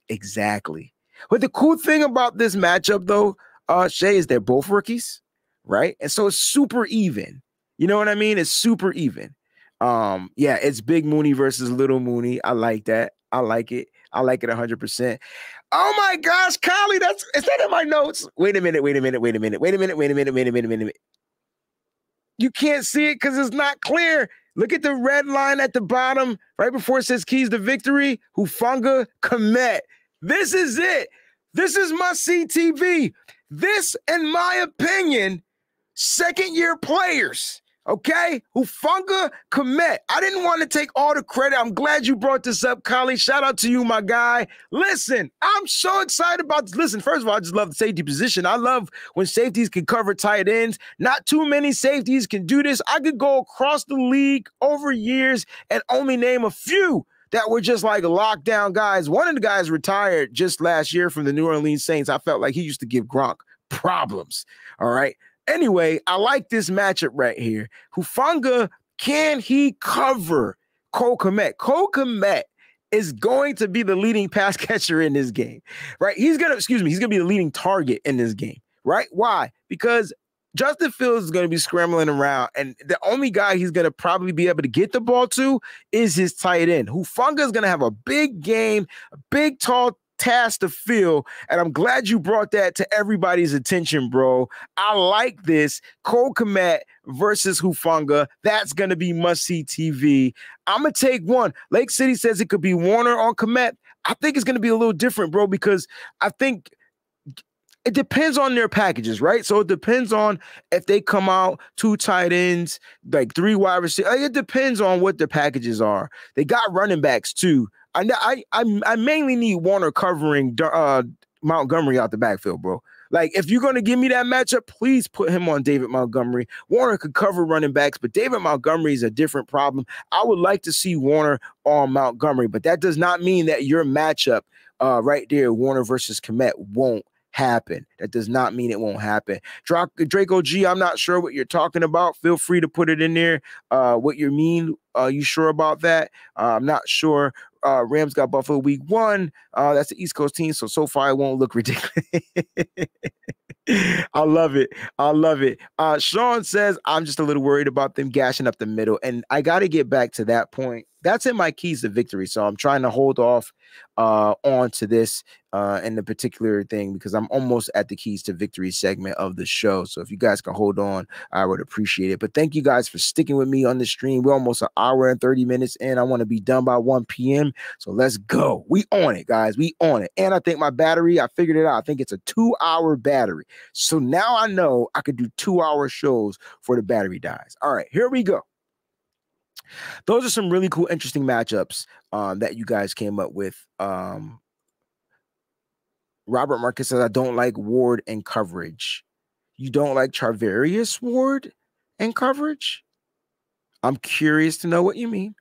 exactly. But the cool thing about this matchup, though, Shea, is they're both rookies, right? And so it's super even. You know what I mean? It's super even. Yeah, it's Big Mooney versus Little Mooney. I like that. I like it. I like it 100%. Oh my gosh, Kylie, is that in my notes? Wait a minute. You can't see it because it's not clear. Look at the red line at the bottom, right before it says keys to victory. Hufanga Komet. This is it. This is must-see TV. This, in my opinion, second-year players. Okay, Hufanga Komet. I didn't want to take all the credit. I'm glad you brought this up, Kylie. Shout out to you, my guy. Listen, I'm so excited about this. Listen, first of all, I just love the safety position. I love when safeties can cover tight ends. Not too many safeties can do this. I could go across the league over years and only name a few that were just like lockdown guys. One of the guys retired just last year from the New Orleans Saints. I felt like he used to give Gronk problems. All right. Anyway, I like this matchup right here. Hufanga, can he cover Cole Kmet? Cole Kmet is going to be the leading pass catcher in this game, right? He's going to be the leading target in this game, right? Why? Because Justin Fields is going to be scrambling around, and the only guy he's going to probably be able to get the ball to is his tight end. Hufanga is going to have a big game, a big, tall task to fill, and I'm glad you brought that to everybody's attention, bro. I like this. Cole Kmet versus Hufanga. That's going to be must-see TV. I'm going to take one. Lake City says it could be Warner on Kmet. I think it's going to be a little different, bro, because I think it depends on their packages, right? So it depends on if they come out 2 tight ends, like 3 wide receivers. It depends on what their packages are. They got running backs too. I mainly need Warner covering Montgomery out the backfield, bro. Like, if you're going to give me that matchup, please put him on David Montgomery. Warner could cover running backs, but David Montgomery is a different problem. I would like to see Warner on Montgomery, but that does not mean that your matchup right there, Warner versus Kmet, won't happen. That does not mean it won't happen. Draco G, I'm not sure what you're talking about. Feel free to put it in there. What you mean? You sure about that? I'm not sure. Rams got Buffalo week 1. That's the East Coast team, so far it won't look ridiculous. I love it. I love it. Sean says, I'm just a little worried about them gashing up the middle. And I got to get back to that point. That's in my keys to victory. So I'm trying to hold off on to this in the particular thing because I'm almost at the keys to victory segment of the show. So if you guys can hold on, I would appreciate it. But thank you guys for sticking with me on the stream. We're almost an hour and 30 minutes in. I want to be done by 1 p.m. So let's go. We on it, guys. We on it. And I think my battery, I figured it out. I think it's a 2-hour battery. So now I know I could do 2-hour shows before the battery dies. All right, here we go. Those are some really cool, interesting matchups that you guys came up with. Robert Marcus says, I don't like Ward and coverage. You don't like Charvarius Ward and coverage? I'm curious to know what you mean.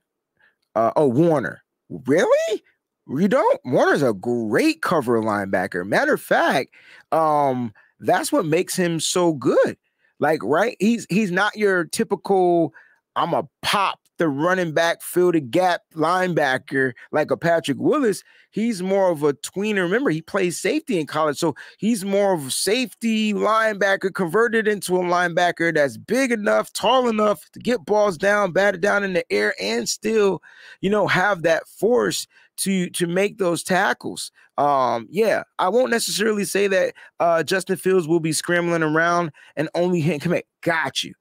Oh, Warner. Really? You don't? Warner's a great cover linebacker. Matter of fact, that's what makes him so good. Like, right? He's not your typical, I'm a pop the running back, fill the gap linebacker like a Patrick Willis. He's more of a tweener. Remember, he plays safety in college. So he's more of a safety linebacker converted into a linebacker that's big enough, tall enough to get balls down, bat it down in the air, and still, have that force to make those tackles. Yeah, I won't necessarily say that Justin Fields will be scrambling around and only hitting commit. Got you.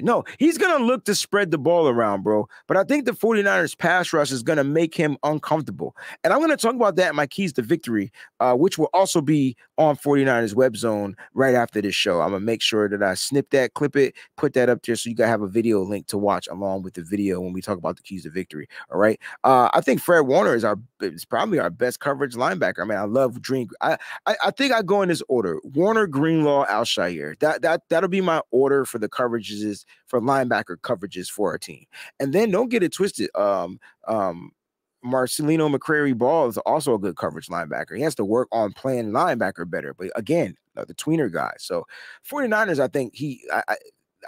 No, he's going to look to spread the ball around, bro. But I think the 49ers pass rush is going to make him uncomfortable. And I'm going to talk about that in my keys to victory, which will also be on 49ers web zone right after this show. I'm going to make sure that I snip that, clip it, put that up there so you guys have a video link to watch along with the video when we talk about the keys to victory. All right. I think Fred Warner is probably our best coverage linebacker. I mean, I love Dream. I think I go in this order: Warner, Greenlaw, Alshire. That'll be my order for the coverages, for linebacker coverages for our team. And then don't get it twisted. Marcelino McCrary Ball is also a good coverage linebacker. He has to work on playing linebacker better. But again, the tweener guy. So 49ers, I think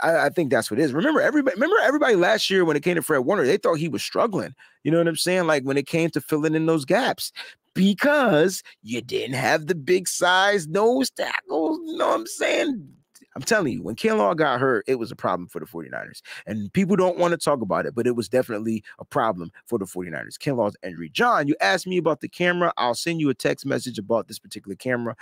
I think that's what it is. Remember everybody last year when it came to Fred Warner, they thought he was struggling. You know what I'm saying? Like when it came to filling in those gaps, because you didn't have the big size nose tackles. You know what I'm saying? I'm telling you, when Kinlaw got hurt, it was a problem for the 49ers. And people don't want to talk about it, but it was definitely a problem for the 49ers. Kinlaw's injury. John, you asked me about the camera. I'll send you a text message about this particular camera.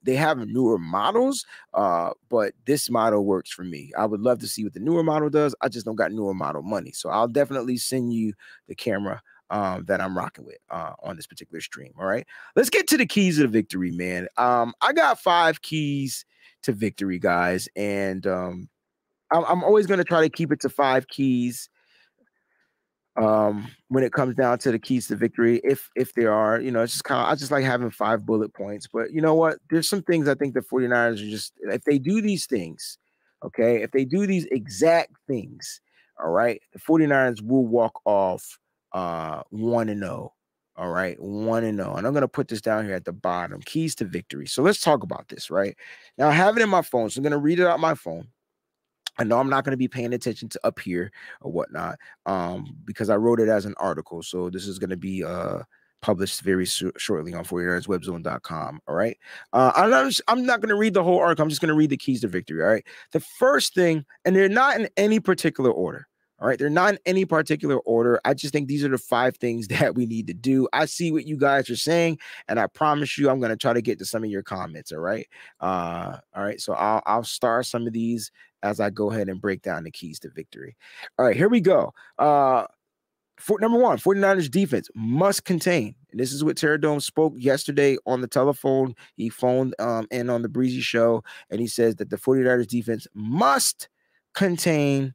They have newer models, but this model works for me. I would love to see what the newer model does. I just don't got newer model money. So I'll definitely send you the camera that I'm rocking with on this particular stream. All right, let's get to the keys of the victory, man. I got 5 keys to victory, guys, and I'm always going to try to keep it to 5 keys when it comes down to the keys to victory. If there are, it's just I just like having 5 bullet points. But you know what? There's some things I think the 49ers are just, if they do these things, okay, if they do these exact things, all right, the 49ers will walk off 1-0. All right, 1-0. And I'm going to put this down here at the bottom. Keys to victory. So let's talk about this, right? Now, I have it in my phone, so I'm going to read it out my phone. I know I'm not going to be paying attention to up here or whatnot because I wrote it as an article. So this is going to be published very shortly on 49erswebzone.com. All right. I'm not going to read the whole article. I'm just going to read the keys to victory. All right. The first thing, and they're not in any particular order. All right, they're not in any particular order. I just think these are the 5 things that we need to do. I see what you guys are saying, and I promise you I'm going to try to get to some of your comments, all right? All right, so I'll star some of these as I go ahead and break down the keys to victory. All right, here we go. Number 1, 49ers defense must contain. And this is what Terradome spoke yesterday on the telephone. He phoned in on the Breezy Show, and he says that the 49ers defense must contain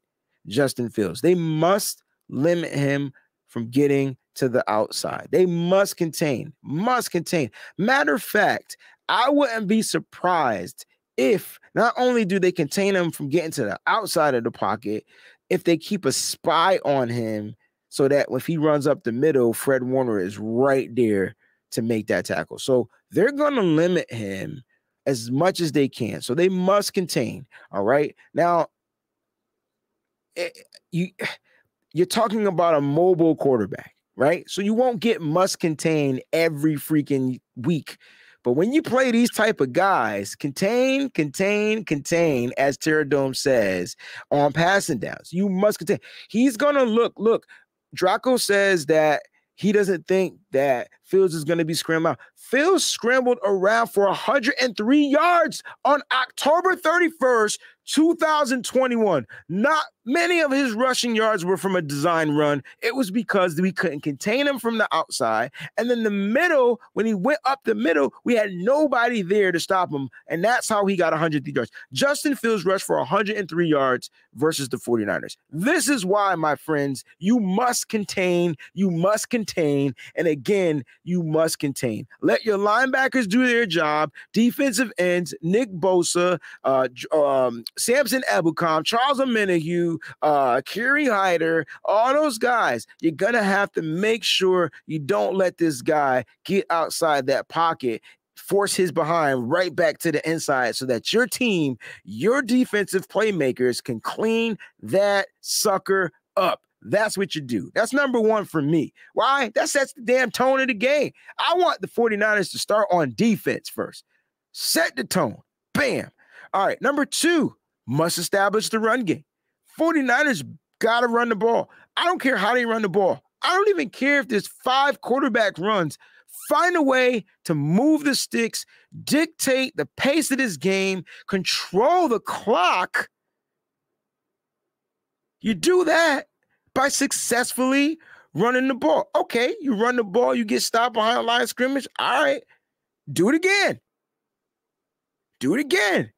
Justin Fields. They must limit him from getting to the outside. They must contain. Matter of fact, I wouldn't be surprised if not only do they contain him from getting to the outside of the pocket, if they keep a spy on him so that if he runs up the middle, Fred Warner is right there to make that tackle. So they're going to limit him as much as they can. So they must contain. All right. Now, you're talking about a mobile quarterback, right? So you won't get must contain every freaking week, But when you play these type of guys, contain, as Terradome says, on passing downs, you must contain. He's going to look, Draco says that he doesn't think that Fields is going to be scrambled out. Fields scrambled around for 103 yards on October 31st, 2021. Not many of his rushing yards were from a design run. It was because we couldn't contain him from the outside. And then the middle, when he went up the middle, we had nobody there to stop him. And that's how he got 103 yards. Justin Fields rushed for 103 yards versus the 49ers. This is why, my friends, you must contain. You must contain. And again, you must contain. Let your linebackers do their job. Defensive ends, Nick Bosa, Samson Ebukam, Charles Omenihu, Kerry Hyder, all those guys, you're going to have to make sure you don't let this guy get outside that pocket, force his behind right back to the inside so that your team, your defensive playmakers can clean that sucker up. That's what you do. That's number one for me. Why? That sets the damn tone of the game. I want the 49ers to start on defense first. Set the tone. Bam. All right. Number two, must establish the run game. 49ers got to run the ball. I don't care how they run the ball. I don't even care if there's 5 quarterback runs. Find a way to move the sticks, dictate the pace of this game, control the clock. You do that by successfully running the ball. Okay, you run the ball, you get stopped behind a line of scrimmage. All right, do it again. Do it again.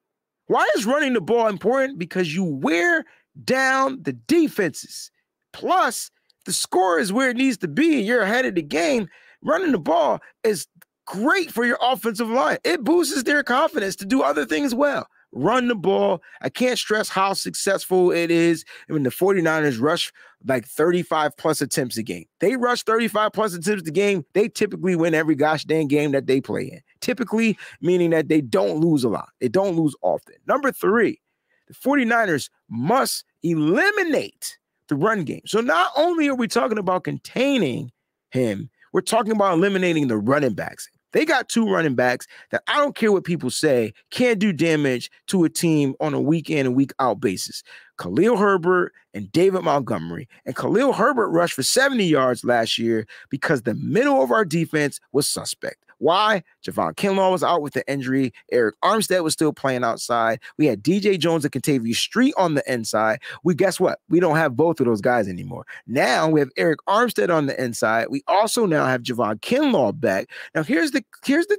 Why is running the ball important? Because you wear down the defenses. Plus, the score is where it needs to be and you're ahead of the game. Running the ball is great for your offensive line. It boosts their confidence to do other things well. Run the ball. I can't stress how successful it is when the 49ers rush like 35 plus attempts a game. They rush 35 plus attempts a game. They typically win every gosh dang game that they play in. Typically, meaning that they don't lose a lot. They don't lose often. Number 3, the 49ers must eliminate the run game. So not only are we talking about containing him, we're talking about eliminating the running backs. They got 2 running backs that I don't care what people say can do damage to a team on a week in and week out basis. Khalil Herbert and David Montgomery. And Khalil Herbert rushed for 70 yards last year because the middle of our defense was suspect. Why? Javon Kinlaw was out with the injury. Eric Armstead was still playing outside. We had DJ Jones and Kentavious Street on the inside. Guess what? We don't have both of those guys anymore. Now we have Eric Armstead on the inside. We also now have Javon Kinlaw back. Now here's the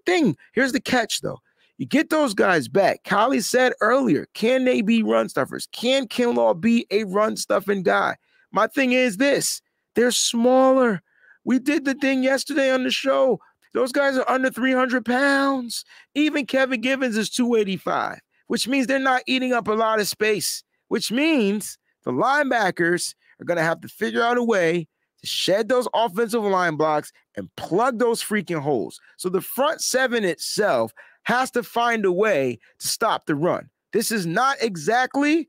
thing. Here's the catch though. You get those guys back. Kylie said earlier, can they be run stuffers? Can Kinlaw be a run stuffing guy? My thing is this. They're smaller. We did the thing yesterday on the show. Those guys are under 300 pounds. Even Kevin Givens is 285, which means they're not eating up a lot of space, which means the linebackers are going to have to figure out a way to shed those offensive line blocks and plug those freaking holes. So the front 7 itself has to find a way to stop the run. This is not exactly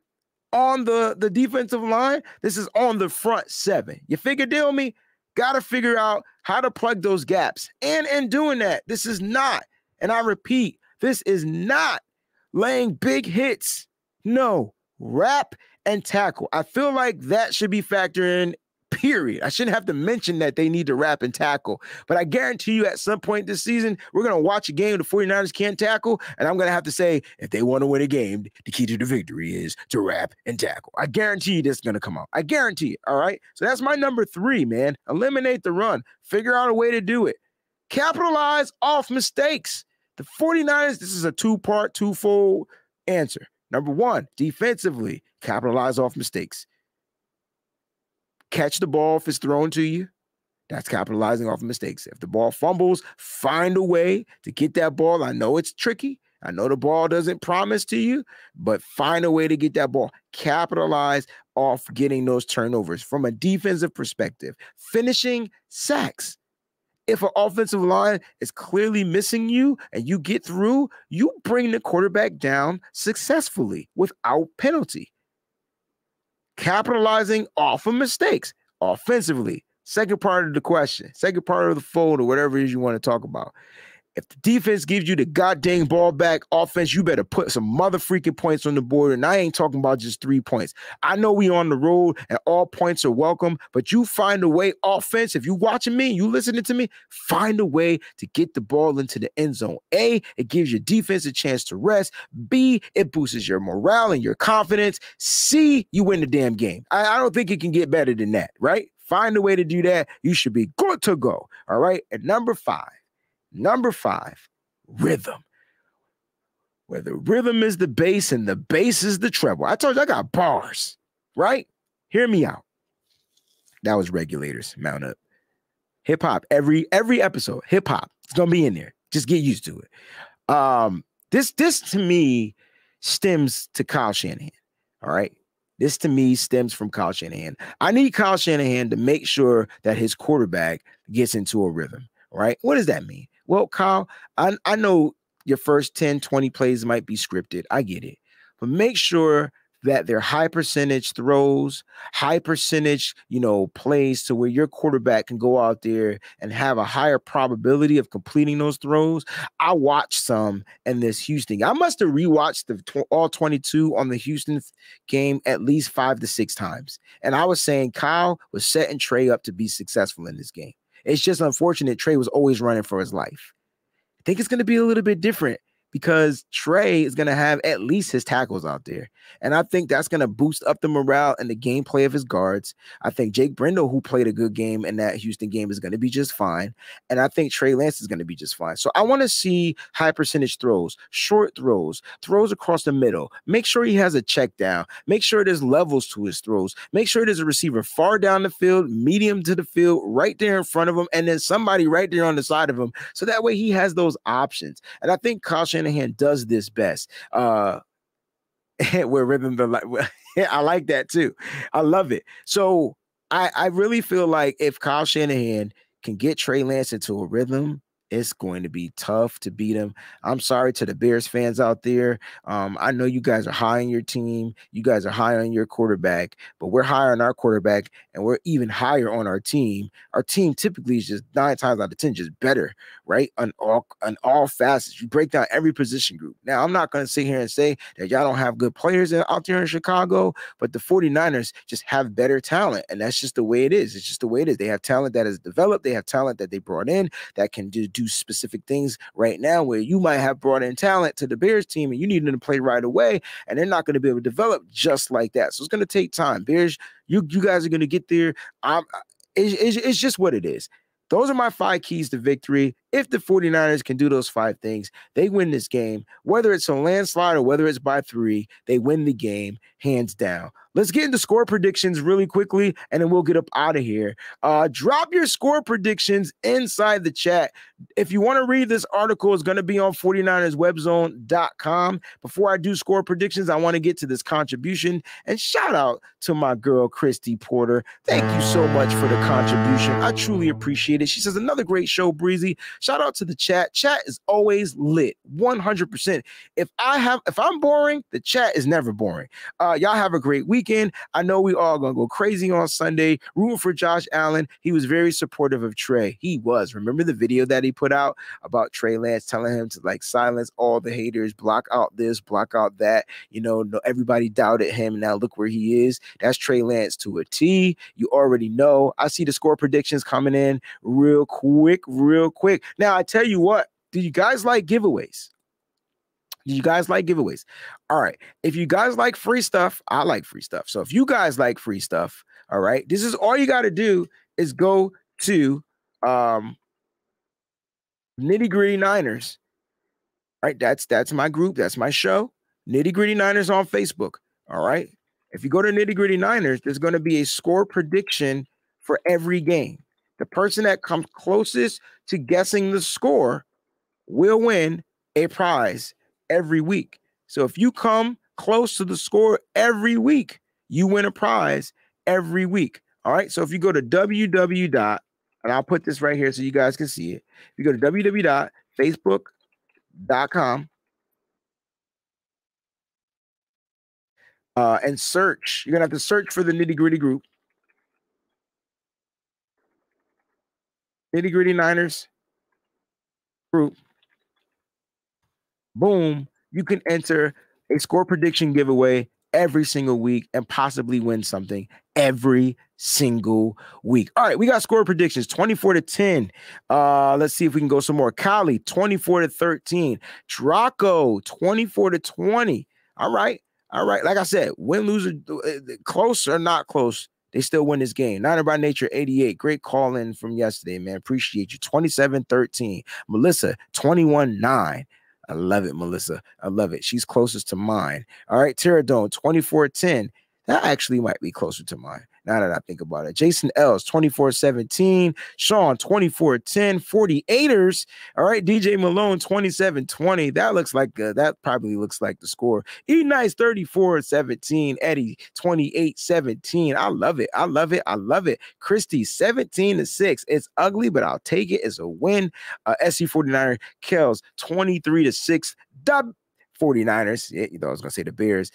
on the defensive line. This is on the front 7. You figure deal with me? Got to figure out how to plug those gaps. And in doing that, this is not, and I repeat, this is not laying big hits. No, wrap and tackle. I feel like that should be factored in, period. I shouldn't have to mention that they need to wrap and tackle. But I guarantee you at some point this season, we're going to watch a game the 49ers can't tackle, and I'm going to have to say, if they want to win a game, the key to the victory is to wrap and tackle. I guarantee you this is going to come out. I guarantee it, all right? So that's my number 3, man. Eliminate the run. Figure out a way to do it. Capitalize off mistakes. The 49ers, this is a twofold answer. Number 1, defensively, capitalize off mistakes. Catch the ball if it's thrown to you. That's capitalizing off mistakes. If the ball fumbles, find a way to get that ball. I know it's tricky. I know the ball doesn't promise to you, but find a way to get that ball. Capitalize off getting those turnovers from a defensive perspective. Finishing sacks. If an offensive line is clearly missing you and you get through, you bring the quarterback down successfully without penalty. Capitalizing off of mistakes offensively. Second part of the question, second part of the fold, or whatever it is you want to talk about. If the defense gives you the goddamn ball back, offense, you better put some mother freaking points on the board. And I ain't talking about just 3 points. I know we on the road and all points are welcome, but you find a way, offense, if you watching me, you listening to me, find a way to get the ball into the end zone. A, it gives your defense a chance to rest. B, it boosts your morale and your confidence. C, you win the damn game. I don't think it can get better than that, right? Find a way to do that. You should be good to go. All right. And number five, rhythm. Where the rhythm is the bass and the bass is the treble. I told you I got bars, right? Hear me out. That was Regulators. Mount up. Hip hop. Every episode, hip hop. It's gonna be in there. Just get used to it. This to me stems to Kyle Shanahan. All right. This to me stems from Kyle Shanahan. I need Kyle Shanahan to make sure that his quarterback gets into a rhythm. All right. What does that mean? Well, Kyle, I know your first 10, 20 plays might be scripted. I get it. But make sure that they're high percentage throws, high percentage, plays to where your quarterback can go out there and have a higher probability of completing those throws. I watched some in this Houston. I must have rewatched all 22 on the Houston game at least 5 to 6 times. And I was saying Kyle was setting Trey up to be successful in this game. It's just unfortunate Trey was always running for his life. I think it's going to be a little bit different because Trey is going to have at least his tackles out there. And I think that's going to boost up the morale and the gameplay of his guards. I think Jake Brendel, who played a good game in that Houston game, is going to be just fine. And I think Trey Lance is going to be just fine. So I want to see high percentage throws, short throws, throws across the middle. Make sure he has a check down. Make sure there's levels to his throws. Make sure there's a receiver far down the field, medium to the field, right there in front of him, and then somebody right there on the side of him. So that way he has those options. And I think Kyle Shanahan does this best. Where rhythm, I like that too. I love it. So I really feel like if Kyle Shanahan can get Trey Lance into a rhythm, it's going to be tough to beat him. I'm sorry to the Bears fans out there. I know you guys are high on your team. You guys are high on your quarterback, but we're higher on our quarterback and we're even higher on our team. Our team typically is just 9 times out of 10 just better, right? On all facets. You break down every position group. Now, I'm not going to sit here and say that y'all don't have good players out there in Chicago, but the 49ers just have better talent. And that's just the way it is. It's just the way it is. They have talent that is developed. They have talent that they brought in that can do specific things right now where you might have brought in talent to the Bears team and you need them to play right away, and they're not going to be able to develop just like that. So it's going to take time. Bears, you guys are going to get there. It's just what it is. Those are my 5 keys to victory. If the 49ers can do those 5 things, they win this game. Whether it's a landslide or whether it's by 3, they win the game hands down. Let's get into score predictions really quickly, and then we'll get up out of here. Drop your score predictions inside the chat. If you want to read this article, it's going to be on 49erswebzone.com. Before I do score predictions, I want to get to this contribution. And shout out to my girl, Christy Porter. Thank you so much for the contribution. I truly appreciate it. She says, another great show, Breezy. Shout out to the chat. Chat is always lit, 100%. If I'm boring, the chat is never boring. Y'all have a great weekend. I know we all gonna go crazy on Sunday, rooting for Josh Allen. He was very supportive of Trey. He was. Remember the video that he put out about Trey Lance telling him to silence all the haters, block out this, block out that. Everybody doubted him. Now look where he is. That's Trey Lance to a T. You already know. I see the score predictions coming in real quick. Now I tell you what. Do you guys like giveaways? All right. If you guys like free stuff, I like free stuff. So if you guys like free stuff, all right, this is all you got to do is go to Nitty Gritty Niners. All right. That's my group. That's my show. Nitty Gritty Niners on Facebook. All right. If you go to Nitty Gritty Niners, there's going to be a score prediction for every game. The person that comes closest to guessing the score will win a prize every week. So if you come close to the score every week, you win a prize every week. All right. So if you go to and I'll put this right here so you guys can see it. If you go to www.facebook.com and search, you're going to have to search for the Nitty Gritty group. Nitty Gritty Niners group. boom, you can enter a score prediction giveaway every single week and possibly win something every single week. All right, we got score predictions 24-10. Let's see if we can go some more. Kali 24-13. Draco 24-20. All right. Like I said, win, lose, close or not close, they still win this game. Niner by Nature 88. Great call in from yesterday, man. Appreciate you. 27-13. Melissa 21-9. I love it, Melissa. I love it. She's closest to mine. All right, Pterodon, 24-10. That actually might be closer to mine, now that I think about it. Jason Els, 24-17. Sean, 24-10. 48ers. All right, DJ Malone, 27-20. That looks like that probably looks like the score. E Nice, 34-17. Eddie, 28-17. I love it. I love it. I love it. Christy, 17-6. It's ugly, but I'll take it. It's a win. SC 49er, Kells, 23-6. Dub 49ers. Yeah, you know, I was going to say the Bears.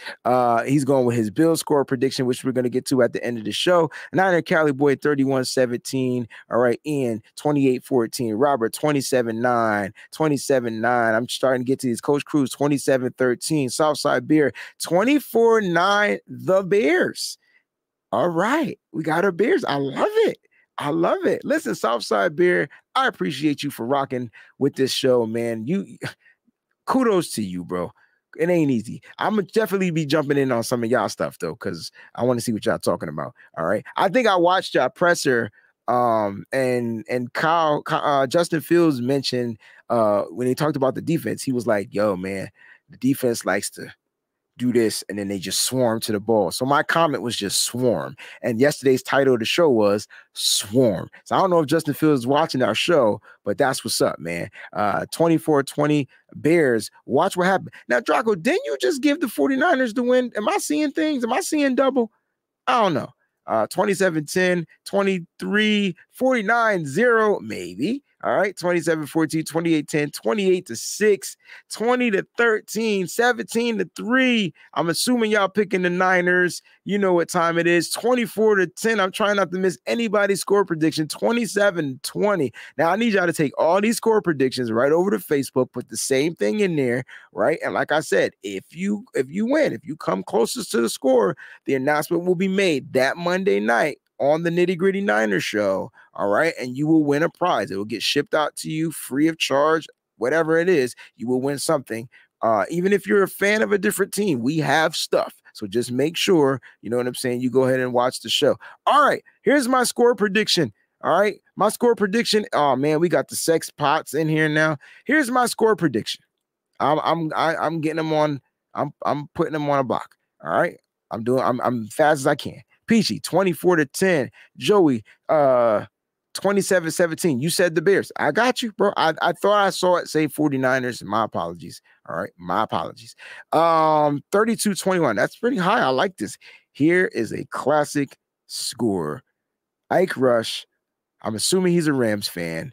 He's going with his Bills score prediction, which we're going to get to at the end of the show. Niner Cali Boy, 31-17. All right, Ian, 28-14. Robert, 27-9. 27-9. I'm starting to get to these. Coach Cruz, 27-13. Southside Beer, 24-9. The Bears. All right, we got our Bears. I love it. I love it. Listen, Southside Beer, I appreciate you for rocking with this show, man. Kudos to you, bro. It ain't easy. I'm gonna definitely be jumping in on some of y'all stuff though, because I want to see what y'all talking about. All right. I think I watched y'all presser. And Kyle Justin Fields mentioned when he talked about the defense, he was like, yo, man, the defense likes to do this, and then they just swarm to the ball. So my comment was just swarm. And yesterday's title of the show was Swarm. So I don't know if Justin Fields is watching our show, but that's what's up, man. 24-20 Bears. Watch what happened. Now, Draco, didn't you just give the 49ers the win? Am I seeing things? Am I seeing double? I don't know. 27-10, 23, 49-0, maybe. All right, 27-14, 28-10, 28-6, 20-13, 17-3. I'm assuming y'all picking the Niners. You know what time it is. 24-10. I'm trying not to miss anybody's score prediction. 27-20. Now, I need y'all to take all these score predictions right over to Facebook, put the same thing in there, right? And like I said, if you win, if you come closest to the score, the announcement will be made that Monday night on the Nitty Gritty Niners show. All right. And you will win a prize. It will get shipped out to you free of charge, whatever it is. You will win something. Even if you're a fan of a different team, we have stuff. So just make sure, you know what I'm saying, you go ahead and watch the show. All right. Here's my score prediction. All right. My score prediction. Oh man, we got the sex pots in here now. Here's my score prediction. I'm getting them on. I'm putting them on a block. All right. I'm fast as I can. Peachy, 24-10. Joey, 27-17. You said the Bears. I got you, bro. I thought I saw it say 49ers. My apologies. All right. My apologies. 32-21. That's pretty high. I like this. Here is a classic score. Ike Rush. I'm assuming he's a Rams fan.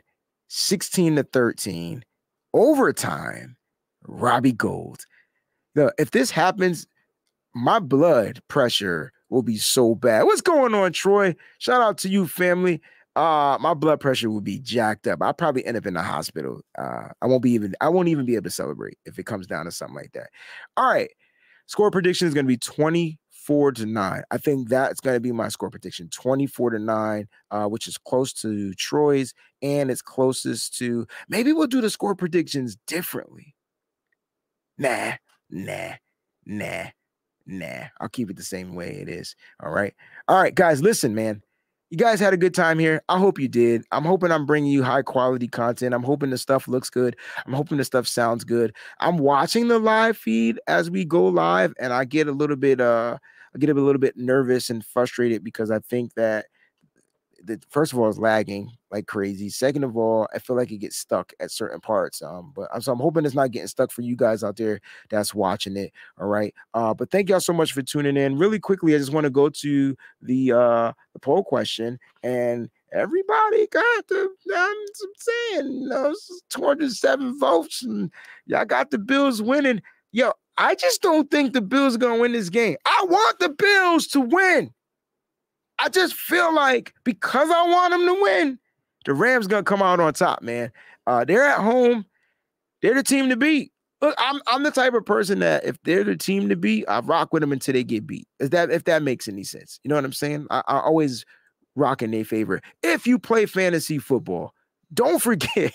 16-13. Overtime. Robbie Gould. If this happens, my blood pressure will be so bad. What's going on, Troy? Shout out to you, family. My blood pressure will be jacked up. I'll probably end up in the hospital. I won't even be able to celebrate if it comes down to something like that. All right. Score prediction is going to be 24-9. I think that's going to be my score prediction. 24-9, which is close to Troy's, and it's closest to, maybe we'll do the score predictions differently. Nah. I'll keep it the same way it is. All right, guys, listen, man. You guys had a good time here. I hope you did. I'm hoping I'm bringing you high quality content. I'm hoping the stuff looks good. I'm hoping the stuff sounds good. I'm watching the live feed as we go live, and I get a little bit nervous and frustrated because I think that first of all, it's lagging like crazy. Second of all, I feel like it gets stuck at certain parts. So I'm hoping it's not getting stuck for you guys out there that's watching it. All right. But thank y'all so much for tuning in. Really quickly, I just want to go to the poll question, and everybody got I'm saying 207 votes, and y'all got the Bills winning. Yo, I just don't think the Bills are gonna win this game. I want the Bills to win. I just feel like because I want them to win, the Rams going to come out on top, man. They're at home. They're the team to beat. Look, I'm the type of person that if they're the team to beat, I rock with them until they get beat. If that makes any sense, you know what I'm saying? I always rock in their favor. If you play fantasy football, don't forget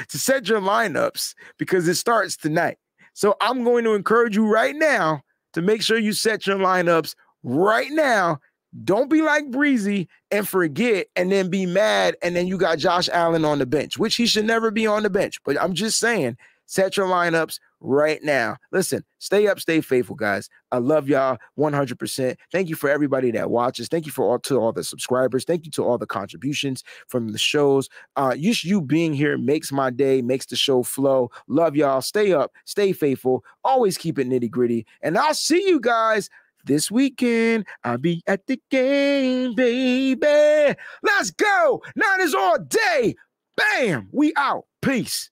to set your lineups because it starts tonight. So I'm going to encourage you right now to make sure you set your lineups right now. Don't be like Breezy and forget and then be mad and then you got Josh Allen on the bench, which he should never be on the bench. But I'm just saying, set your lineups right now. Listen, stay up, stay faithful, guys. I love y'all 100%. Thank you for everybody that watches. Thank you to all the subscribers. Thank you to all the contributions from the shows. You being here makes my day, makes the show flow. Love y'all. Stay up, stay faithful. Always keep it nitty gritty. And I'll see you guys this weekend. I'll be at the game, baby. Let's go. Niners all day. Bam. We out. Peace.